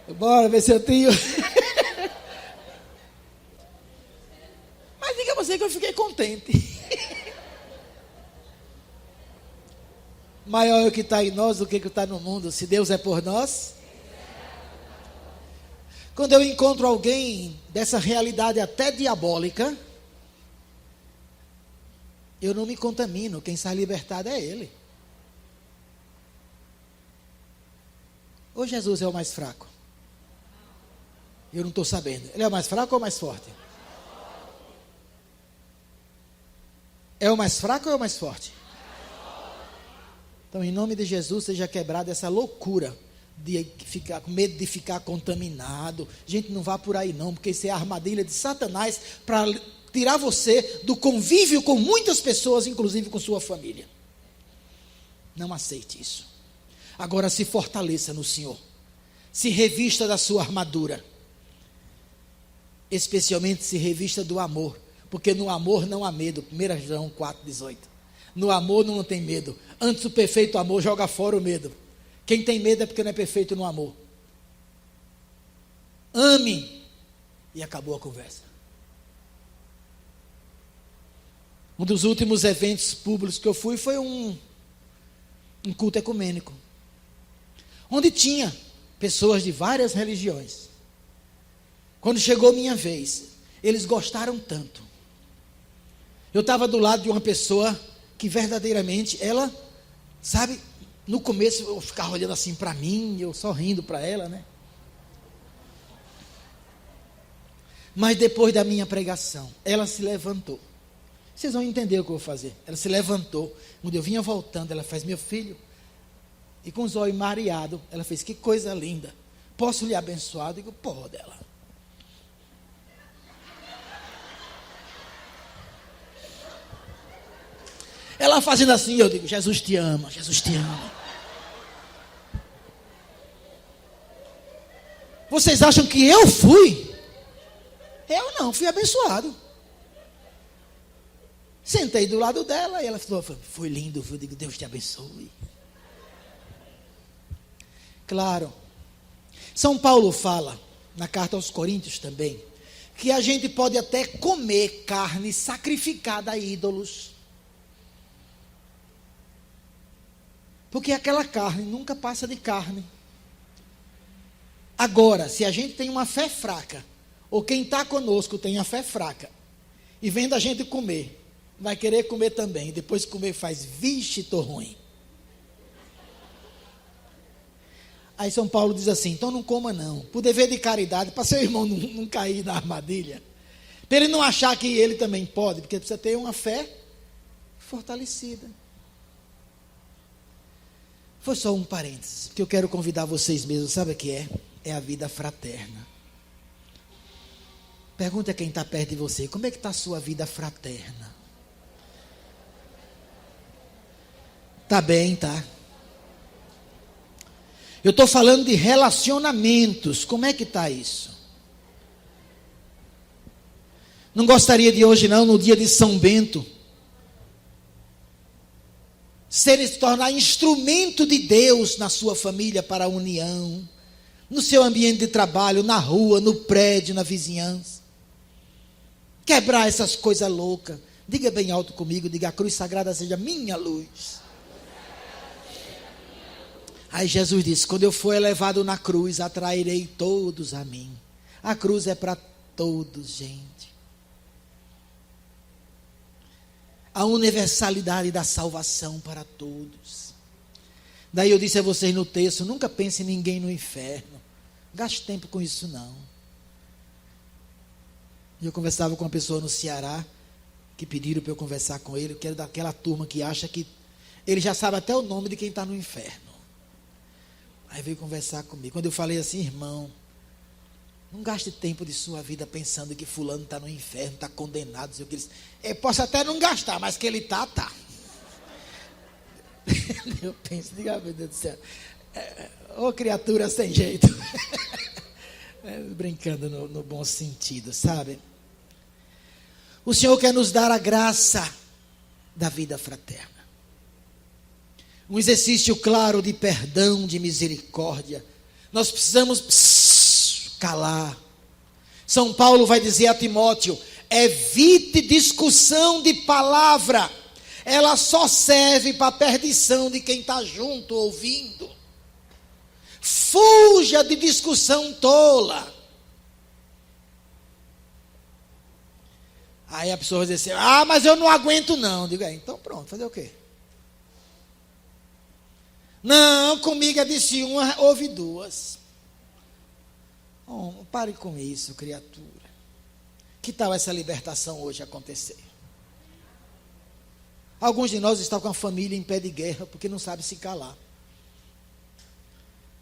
Bora ver se eu tenho. é contente. Maior é o que está em nós do que o que está no mundo. Se Deus é por nós. Quando eu encontro alguém dessa realidade até diabólica, eu não me contamino. Quem sai libertado é ele. Ou Jesus é o mais fraco? Eu não estou sabendo. Ele é o mais fraco ou o mais forte? É o mais fraco ou é o mais forte? Então, em nome de Jesus, seja quebrada essa loucura de ficar com medo de ficar contaminado. Gente, não vá por aí não, porque isso é a armadilha de Satanás para tirar você do convívio com muitas pessoas, inclusive com sua família. Não aceite isso. Agora se fortaleça no Senhor. Se revista da sua armadura. Especialmente se revista do amor. Porque no amor não há medo. 1 João 4,18. No amor não tem medo. Antes o perfeito amor joga fora o medo. Quem tem medo é porque não é perfeito no amor. Ame. E acabou a conversa. Um dos últimos eventos públicos que eu fui foi um culto ecumênico. Onde tinha pessoas de várias religiões. Quando chegou minha vez, eles gostaram tanto. Eu estava do lado de uma pessoa que verdadeiramente, ela, sabe, no começo eu ficava olhando assim para mim, eu só rindo para ela, né? Mas depois da minha pregação, ela se levantou. Vocês vão entender o que eu vou fazer. Ela se levantou, quando eu vinha voltando, ela fez: meu filho, e com os olhos mareados, ela fez: que coisa linda, posso lhe abençoar? Eu digo: pode. Ela fazendo assim, eu digo: Jesus te ama, Jesus te ama. Vocês acham que eu fui? Eu não, fui abençoado. Sentei do lado dela e ela falou: foi lindo. Eu digo: Deus te abençoe. Claro, São Paulo fala, na carta aos Coríntios também, que a gente pode até comer carne sacrificada a ídolos. Porque aquela carne nunca passa de carne. Agora, se a gente tem uma fé fraca, ou quem está conosco tem a fé fraca, e vendo a gente comer, vai querer comer também, e depois comer faz: vixe, estou ruim. Aí São Paulo diz assim: então não coma não, por dever de caridade, para seu irmão não cair na armadilha, para ele não achar que ele também pode, porque precisa ter uma fé fortalecida. Foi só um parênteses, que eu quero convidar vocês mesmos, sabe o que é? É a vida fraterna. Pergunta a quem está perto de você: como é que está a sua vida fraterna? Está bem, tá? Eu estou falando de relacionamentos, como é que está isso? Não gostaria de hoje não, no dia de São Bento, se tornar instrumento de Deus na sua família para a união, no seu ambiente de trabalho, na rua, no prédio, na vizinhança. Quebrar essas coisas loucas. Diga bem alto comigo, diga: a cruz sagrada seja minha luz. Aí Jesus disse: quando eu for elevado na cruz, atrairei todos a mim. A cruz é para todos, gente. A universalidade da salvação para todos. Daí eu disse a vocês no texto: nunca pense em ninguém no inferno. Gaste tempo com isso não. Eu conversava com uma pessoa no Ceará, que pediram para eu conversar com ele, que era daquela turma que acha que ele já sabe até o nome de quem está no inferno. Aí veio conversar comigo. Quando eu falei assim: irmão, não gaste tempo de sua vida pensando que fulano está no inferno, está condenado. Sei o que ele disse. Eu posso até não gastar, mas que ele está. Eu penso, diga, meu Deus do céu, ô criatura sem jeito. Brincando no bom sentido, sabe? O Senhor quer nos dar a graça da vida fraterna. Um exercício claro de perdão, de misericórdia. Nós precisamos calar. São Paulo vai dizer a Timóteo: Evite discussão de palavra. Ela só serve para a perdição de quem está junto, ouvindo. Fuja de discussão tola. Aí a pessoa vai dizer assim, mas eu não aguento não. Digo, então pronto, fazer o quê? Não, comigo é disse uma, ouve duas. Pare com isso, criatura. Que tal essa libertação hoje acontecer? Alguns de nós estão com a família em pé de guerra porque não sabe se calar.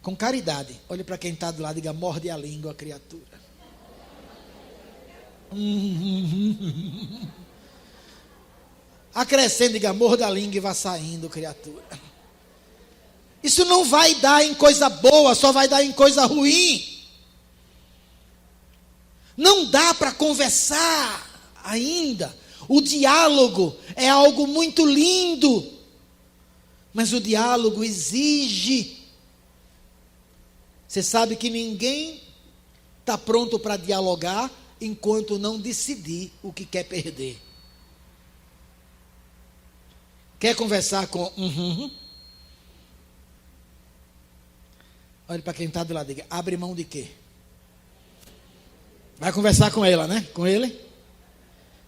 Com caridade, olhe para quem está do lado e diga, morde a língua, criatura. Acrescente, diga, morda a língua e vá saindo, criatura. Isso não vai dar em coisa boa, só vai dar em coisa ruim. Não dá para conversar ainda. O diálogo é algo muito lindo, mas o diálogo exige. Você sabe que ninguém está pronto para dialogar enquanto não decidir o que quer perder. Quer conversar com Olhe para quem está do lado, diga, abre mão de quê? Vai conversar com ela, né? Com ele?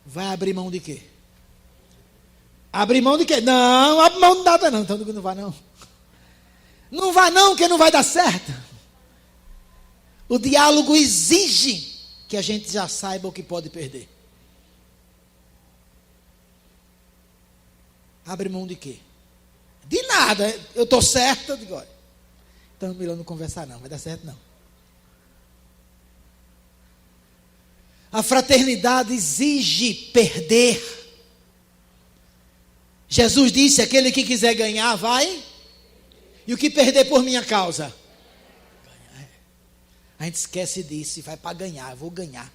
Vai abrir mão de quê? Abrir mão de quê? Não, abre mão de nada não. Então não vai não. Não vai não, que não vai dar certo. O diálogo exige que a gente já saiba o que pode perder. Abre mão de quê? De nada. Eu estou certo. Eu digo, olha, então melhor não conversar não, vai dar certo não. A fraternidade exige perder. Jesus disse, aquele que quiser ganhar, vai. E o que perder por minha causa? Ganhar. A gente esquece disso e vai para ganhar, eu vou ganhar.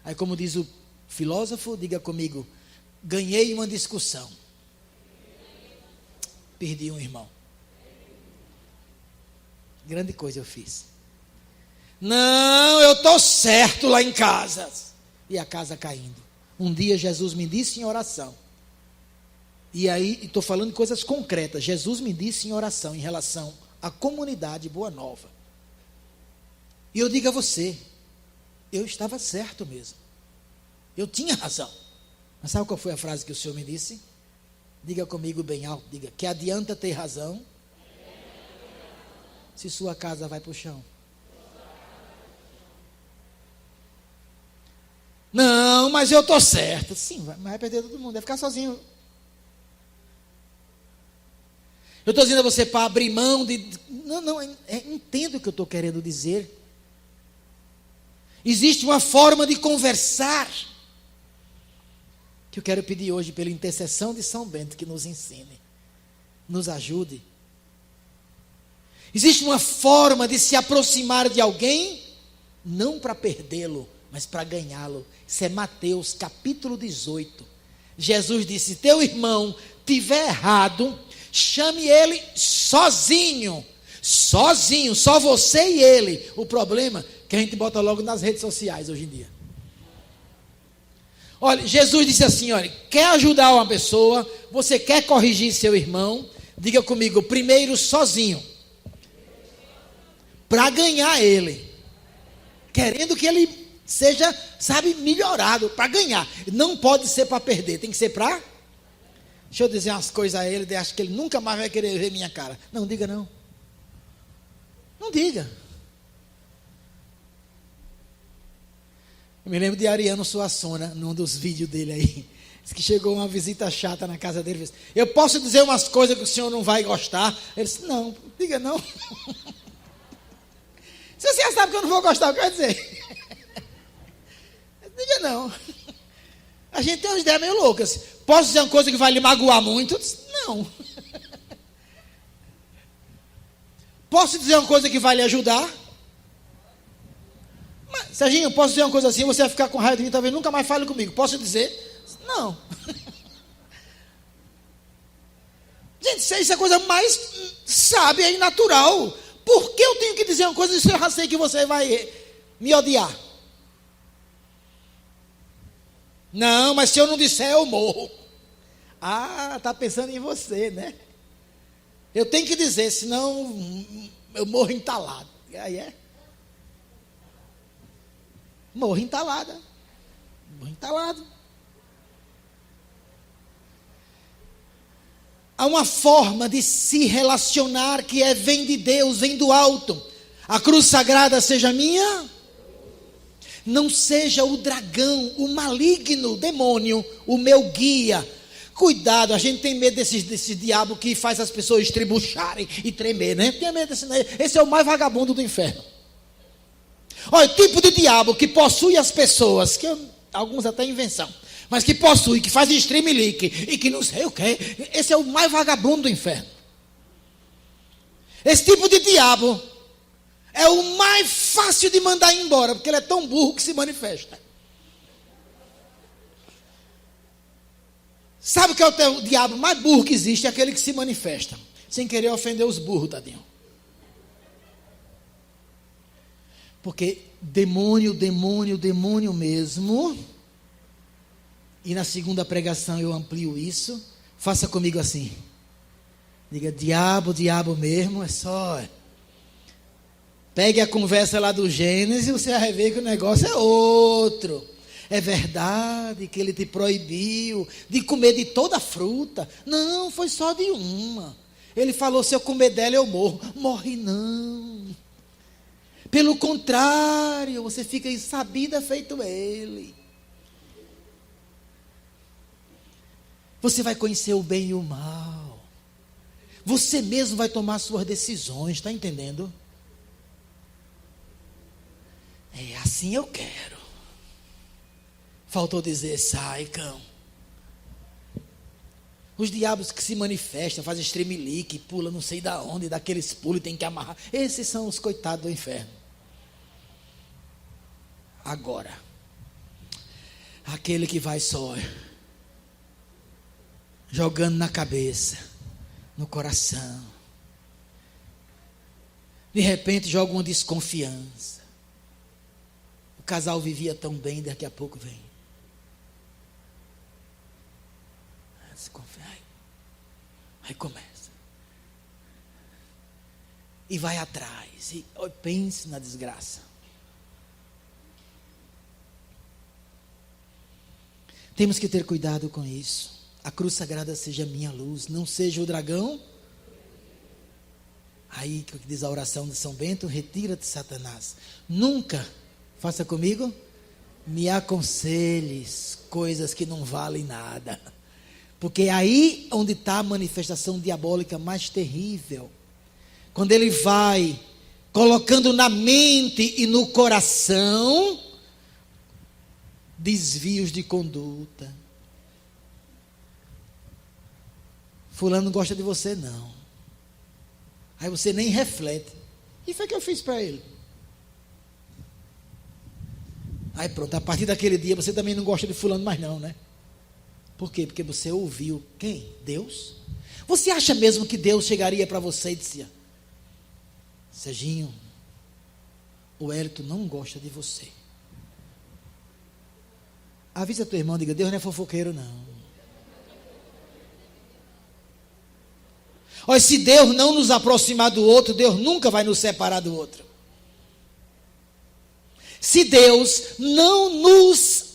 Aí como diz o filósofo, diga comigo, ganhei uma discussão. Perdi um irmão. Grande coisa eu fiz. Não, eu estou certo lá em casa. E a casa caindo. Um dia Jesus me disse em oração. E aí, estou falando de coisas concretas. Jesus me disse em oração em relação à comunidade Boa Nova. E eu digo a você, eu estava certo mesmo. Eu tinha razão. Mas sabe qual foi a frase que o Senhor me disse? Diga comigo bem alto, diga, que adianta ter razão se sua casa vai para o chão. Não, mas eu estou certo. Sim, mas vai perder todo mundo, vai ficar sozinho. Eu estou dizendo a você para abrir mão de... Não, entendo o que eu estou querendo dizer. Existe uma forma de conversar que eu quero pedir hoje pela intercessão de São Bento que nos ensine, nos ajude. Existe uma forma de se aproximar de alguém, não para perdê-lo, mas para ganhá-lo. Isso é Mateus capítulo 18. Jesus disse, teu irmão tiver errado, chame ele sozinho, só você e ele. O problema é que a gente bota logo nas redes sociais hoje em dia. Olha, Jesus disse assim, olha, quer ajudar uma pessoa, você quer corrigir seu irmão, diga comigo, primeiro sozinho, para ganhar ele, querendo que ele seja, sabe, melhorado, para ganhar. Não pode ser para perder, tem que ser para... Deixa eu dizer umas coisas a ele, acho que ele nunca mais vai querer ver minha cara. Não, diga não. Não diga. Eu me lembro de Ariano Suassuna, num dos vídeos dele aí. Diz que chegou uma visita chata na casa dele. Disse, eu posso dizer umas coisas que o senhor não vai gostar? Ele disse, não, diga não. Se você já sabe que eu não vou gostar, o que eu vou dizer? Diga não. A gente tem umas ideias meio loucas. Posso dizer uma coisa que vai lhe magoar muito? Não. Posso dizer uma coisa que vai lhe ajudar? Mas, Serginho, posso dizer uma coisa assim, você vai ficar com raiva de mim, talvez nunca mais fale comigo. Posso dizer? Não. Gente, isso é a coisa mais sábia e natural. Por que eu tenho que dizer uma coisa se eu já sei que você vai me odiar? Não, mas se eu não disser, eu morro. Ah, está pensando em você, né? Eu tenho que dizer, senão eu morro entalado. E aí é? Morro entalada. Morro entalado. Há uma forma de se relacionar que vem de Deus, vem do alto. A cruz sagrada seja minha. Não seja o dragão, o maligno, o demônio, o meu guia. Cuidado, a gente tem medo desse diabo que faz as pessoas estribucharem e tremer, né? Tem medo desse, né? Esse é o mais vagabundo do inferno. Olha, o tipo de diabo que possui as pessoas, alguns até invenção, mas que possui, que faz estremelique e que não sei o que, esse é o mais vagabundo do inferno. Esse tipo de diabo é o mais fácil de mandar embora, porque ele é tão burro que se manifesta. Sabe o que é o diabo mais burro que existe? É aquele que se manifesta, sem querer ofender os burros, tadinho. Porque demônio mesmo. E na segunda pregação eu amplio isso. Faça comigo assim. Diga, diabo mesmo, é só. Pegue a conversa lá do Gênesis e você vai ver que o negócio é outro. É verdade que ele te proibiu de comer de toda a fruta. Não, foi só de uma. Ele falou, se eu comer dela eu morro. Morre não. Pelo contrário, você fica insabida feito ele. Você vai conhecer o bem e o mal. Você mesmo vai tomar suas decisões, está entendendo? É assim eu quero. Faltou dizer, sai, cão. Os diabos que se manifestam, fazem estremelique, pula não sei da onde, daqueles pulos e tem que amarrar. Esses são os coitados do inferno. Agora, aquele que vai só, jogando na cabeça, no coração. De repente joga uma desconfiança. O casal vivia tão bem, daqui a pouco vem. Desconfia. Aí começa. E vai atrás. E pense na desgraça. Temos que ter cuidado com isso. A cruz sagrada seja minha luz, não seja o dragão. Aí que diz a oração de São Bento, retira-te, Satanás. Nunca, faça comigo, me aconselhes coisas que não valem nada. Porque é aí onde está a manifestação diabólica mais terrível. Quando ele vai colocando na mente e no coração desvios de conduta. Fulano não gosta de você, não. Aí você nem reflete. E foi o que eu fiz para ele. Aí pronto, a partir daquele dia você também não gosta de fulano mais não, né? Por quê? Porque você ouviu quem? Deus? Você acha mesmo que Deus chegaria para você e dizia, Serginho, o Hélito não gosta de você. Avisa a tua irmã, diga, Deus não é fofoqueiro não. Olha, se Deus não nos aproximar do outro, Deus nunca vai nos separar do outro. Se Deus não nos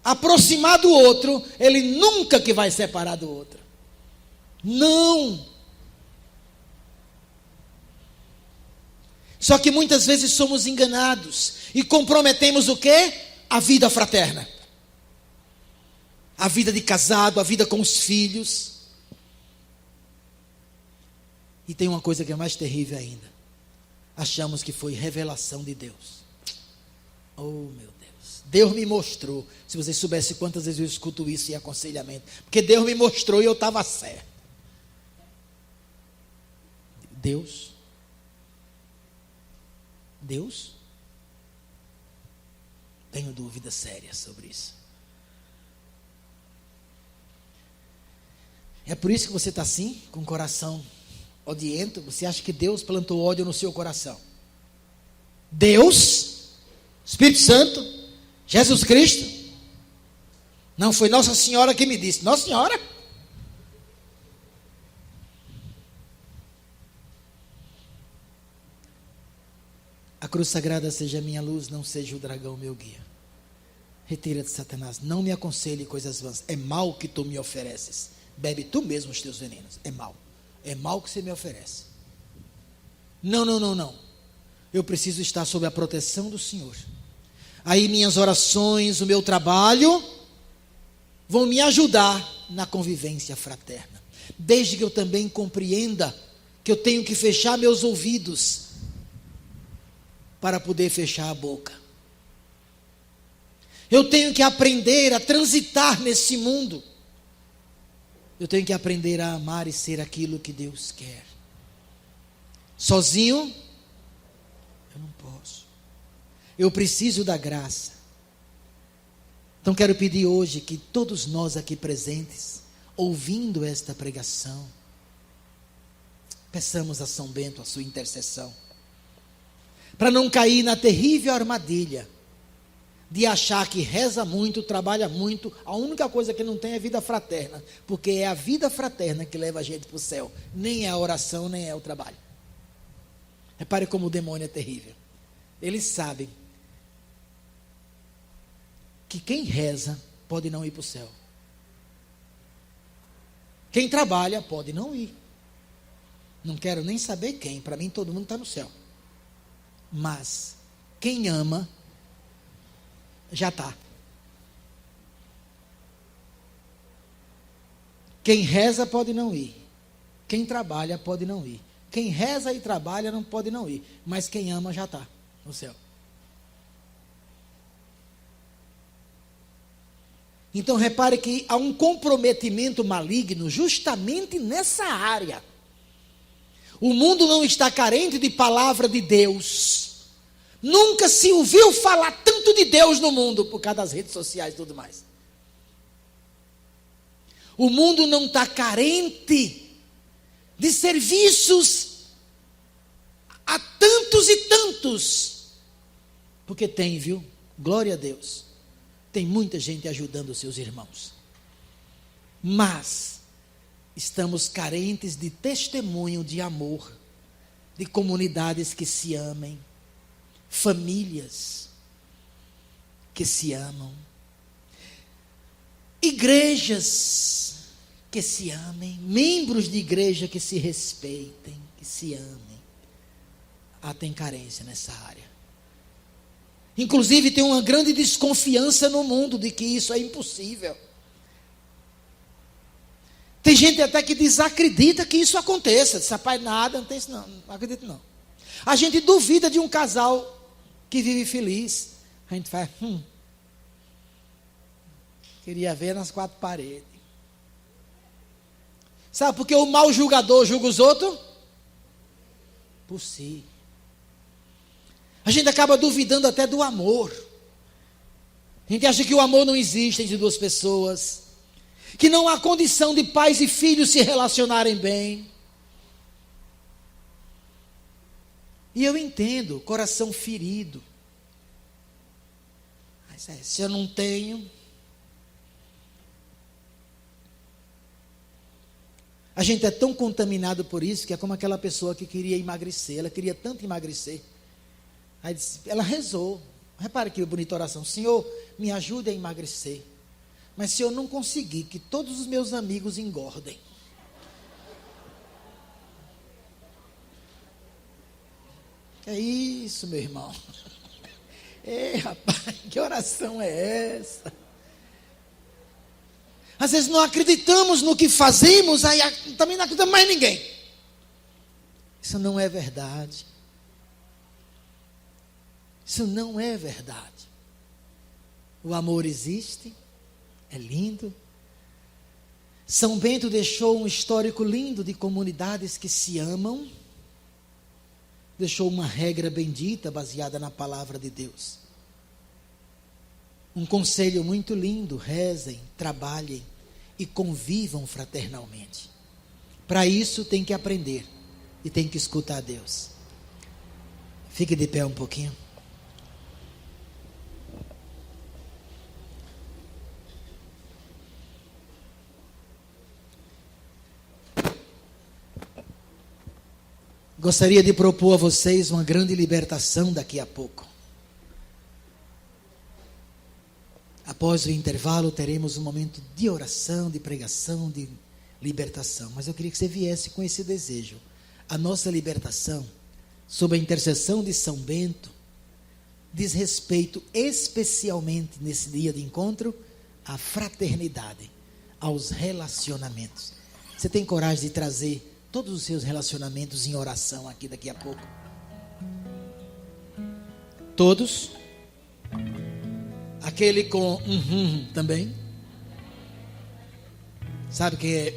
aproximar do outro, Ele nunca que vai separar do outro. Não. Só que muitas vezes somos enganados e comprometemos o quê? A vida fraterna. A vida de casado, a vida com os filhos. E tem uma coisa que é mais terrível ainda. Achamos que foi revelação de Deus. Oh, meu Deus. Deus me mostrou. Se vocês soubessem quantas vezes eu escuto isso em aconselhamento. Porque Deus me mostrou e eu estava certo. Deus? Tenho dúvidas sérias sobre isso. É por isso que você está assim, com o coração odiento. Você acha que Deus plantou ódio no seu coração? Deus, Espírito Santo, Jesus Cristo. Não foi Nossa Senhora que me disse. Nossa Senhora? A cruz sagrada seja a minha luz, não seja o dragão meu guia. Retira-te, Satanás, não me aconselhe coisas vãs. É mal que tu me ofereces. Bebe tu mesmo os teus venenos. É mal. É mal que você me oferece. Não, não, não, não. Eu preciso estar sob a proteção do Senhor. Aí minhas orações, o meu trabalho vão me ajudar na convivência fraterna. Desde que eu também compreenda que eu tenho que fechar meus ouvidos para poder fechar a boca. Eu tenho que aprender a transitar nesse mundo. Eu tenho que aprender a amar e ser aquilo que Deus quer. Sozinho, eu não posso. Eu preciso da graça. Então quero pedir hoje que todos nós aqui presentes, ouvindo esta pregação, peçamos a São Bento a sua intercessão, para não cair na terrível armadilha de achar que reza muito, trabalha muito, a única coisa que não tem é vida fraterna, porque é a vida fraterna que leva a gente para o céu, nem é a oração, nem é o trabalho. Repare como o demônio é terrível. Eles sabem que quem reza pode não ir para o céu. Quem trabalha pode não ir. Não quero nem saber quem, para mim todo mundo está no céu. Mas quem ama já está. Quem reza pode não ir. Quem trabalha pode não ir. Quem reza e trabalha não pode não ir. Mas quem ama já está no céu. Então repare que há um comprometimento maligno justamente nessa área. O mundo não está carente de palavra de Deus. Nunca se ouviu falar tanto de Deus no mundo, por causa das redes sociais e tudo mais. O mundo não está carente de serviços a tantos e tantos. Porque tem, viu? Glória a Deus. Tem muita gente ajudando os seus irmãos. Mas estamos carentes de testemunho de amor, de comunidades que se amem, famílias que se amam, igrejas que se amem, membros de igreja que se respeitem, que se amem. Tem carência nessa área. Inclusive tem uma grande desconfiança no mundo de que isso é impossível. Tem gente até que desacredita que isso aconteça. Diz, rapaz, nada, não tem isso não acredito não. A gente duvida de um casal que vive feliz. A gente faz, queria ver nas quatro paredes. Sabe, porque o mau julgador julga os outros por si. A gente acaba duvidando até do amor. A gente acha que o amor não existe entre duas pessoas, que não há condição de pais e filhos se relacionarem bem. E eu entendo, coração ferido. Mas se eu não tenho. A gente é tão contaminado por isso, que é como aquela pessoa que queria emagrecer. Ela queria tanto emagrecer. Aí ela rezou. Repare que bonita oração. Senhor, me ajude a emagrecer. Mas se eu não conseguir que todos os meus amigos engordem. É isso, meu irmão. Ei, rapaz, que oração é essa? Às vezes não acreditamos no que fazemos, aí também não acreditamos mais em ninguém. Isso não é verdade. Isso não é verdade. O amor existe, é lindo. São Bento deixou um histórico lindo de comunidades que se amam. Deixou uma regra bendita baseada na palavra de Deus. Um conselho muito lindo: rezem, trabalhem e convivam fraternalmente. Para isso tem que aprender e tem que escutar a Deus. Fique de pé um pouquinho. Gostaria de propor a vocês uma grande libertação daqui a pouco. Após o intervalo, teremos um momento de oração, de pregação, de libertação. Mas eu queria que você viesse com esse desejo. A nossa libertação, sob a intercessão de São Bento, diz respeito especialmente nesse dia de encontro à fraternidade, aos relacionamentos. Você tem coragem de trazer todos os seus relacionamentos em oração aqui daqui a pouco? Todos? Aquele com também? Sabe o que é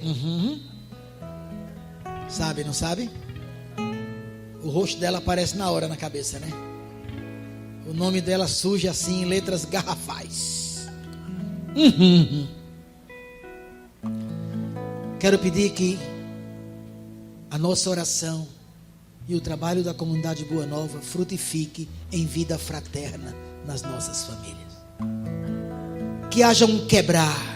Sabe, não sabe? O rosto dela aparece na hora na cabeça, né? O nome dela surge assim em letras garrafais. Quero pedir que a nossa oração e o trabalho da comunidade Boa Nova frutifique em vida fraterna nas nossas famílias. Que haja um quebrar.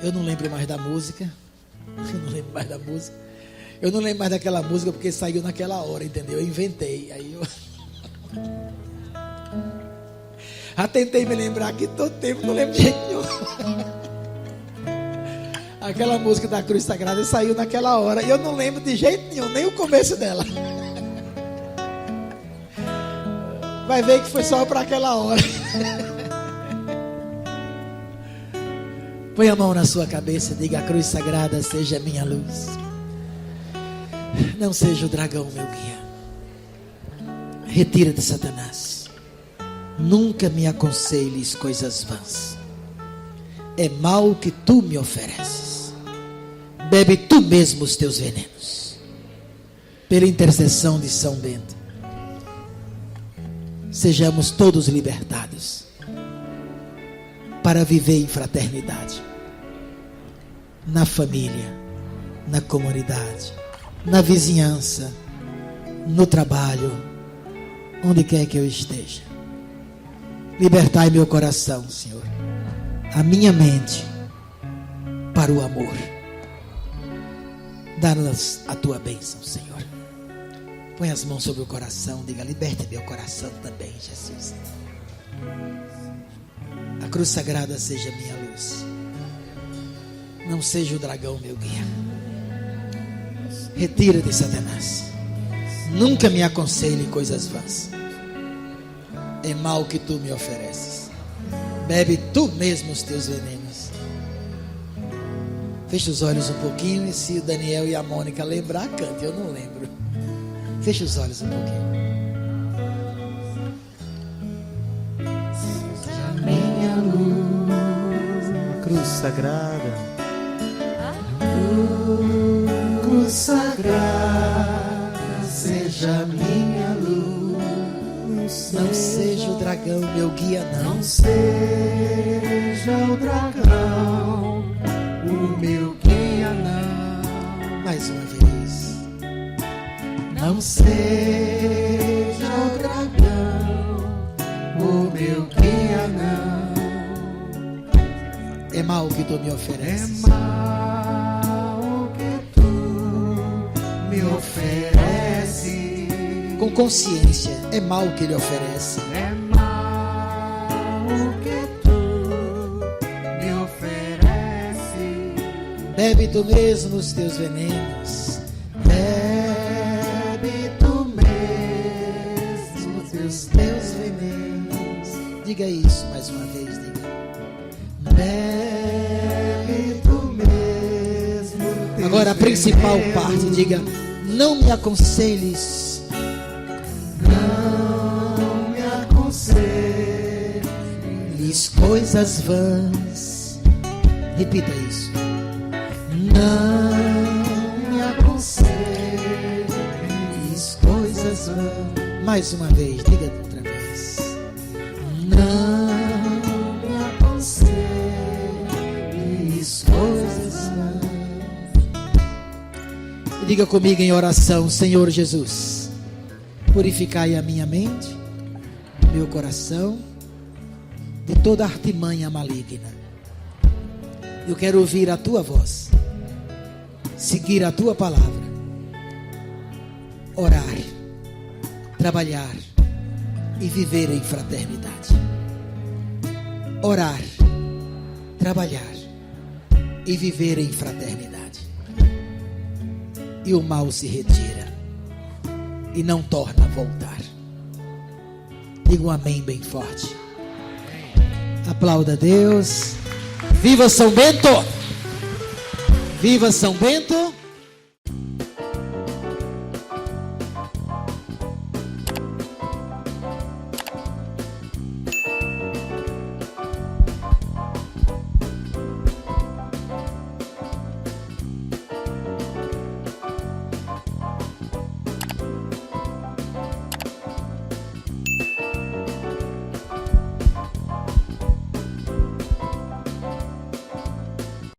Eu não lembro mais da música. Eu não lembro mais daquela música porque saiu naquela hora, entendeu? Eu inventei. Aí eu já tentei me lembrar aqui todo tempo, não lembro de jeito nenhum. Aquela música da Cruz Sagrada saiu naquela hora e eu não lembro de jeito nenhum, nem o começo dela. Vai ver que foi só para aquela hora. Põe a mão na sua cabeça e diga: a cruz sagrada seja minha luz, não seja o dragão meu guia. Retira-te, Satanás, nunca me aconselhes coisas vãs. É mal que tu me ofereces, bebe tu mesmo os teus venenos. Pela intercessão de São Bento, sejamos todos libertados para viver em fraternidade, na família, na comunidade, na vizinhança, no trabalho, onde quer que eu esteja. Libertai meu coração, Senhor, a minha mente para o amor. Dá-nos a tua bênção, Senhor. Põe as mãos sobre o coração, diga: liberte meu coração também, Jesus. A cruz sagrada seja minha luz, não seja o dragão meu guia. Retira-te, Satanás, nunca me aconselhe coisas vãs. É mal que tu me ofereces, bebe tu mesmo os teus venenos. Fecha os olhos um pouquinho, e se o Daniel e a Mônica lembrar, cante. Eu não lembro. Fecha os olhos um pouquinho. Minha luz, cruz sagrada, cruz sagrada, seja minha luz. Não seja o dragão meu guia, não. Não seja o dragão o meu guia, não. Mais uma vez. Não seja o dragão o meu guia, não. É mal que tu me É ofereces. mal que tu me ofereces. Com consciência, é mal que ele oferece. É mal que tu me ofereces. Bebe tu mesmo os teus venenos. Bebe tu mesmo Os teus venenos. Diga isso mais uma vez, diga. Bebe tu mesmo teus Agora a principal venenos. parte, diga: não me aconselhes. Não me aconselhes Coisas vãs. Repita isso. Não me aconselhes coisas vãs. Mais uma vez, diga outra vez. Não me aconselhes coisas vãs. E diga comigo em oração: Senhor Jesus, purificai a minha mente, meu coração, de toda artimanha maligna. Eu quero ouvir a tua voz, seguir a tua palavra, orar, trabalhar e viver em fraternidade. Orar, trabalhar e viver em fraternidade. E o mal se retira e não torna a voltar. Diga um amém bem forte. Aplauda a Deus. Viva São Bento! Viva São Bento!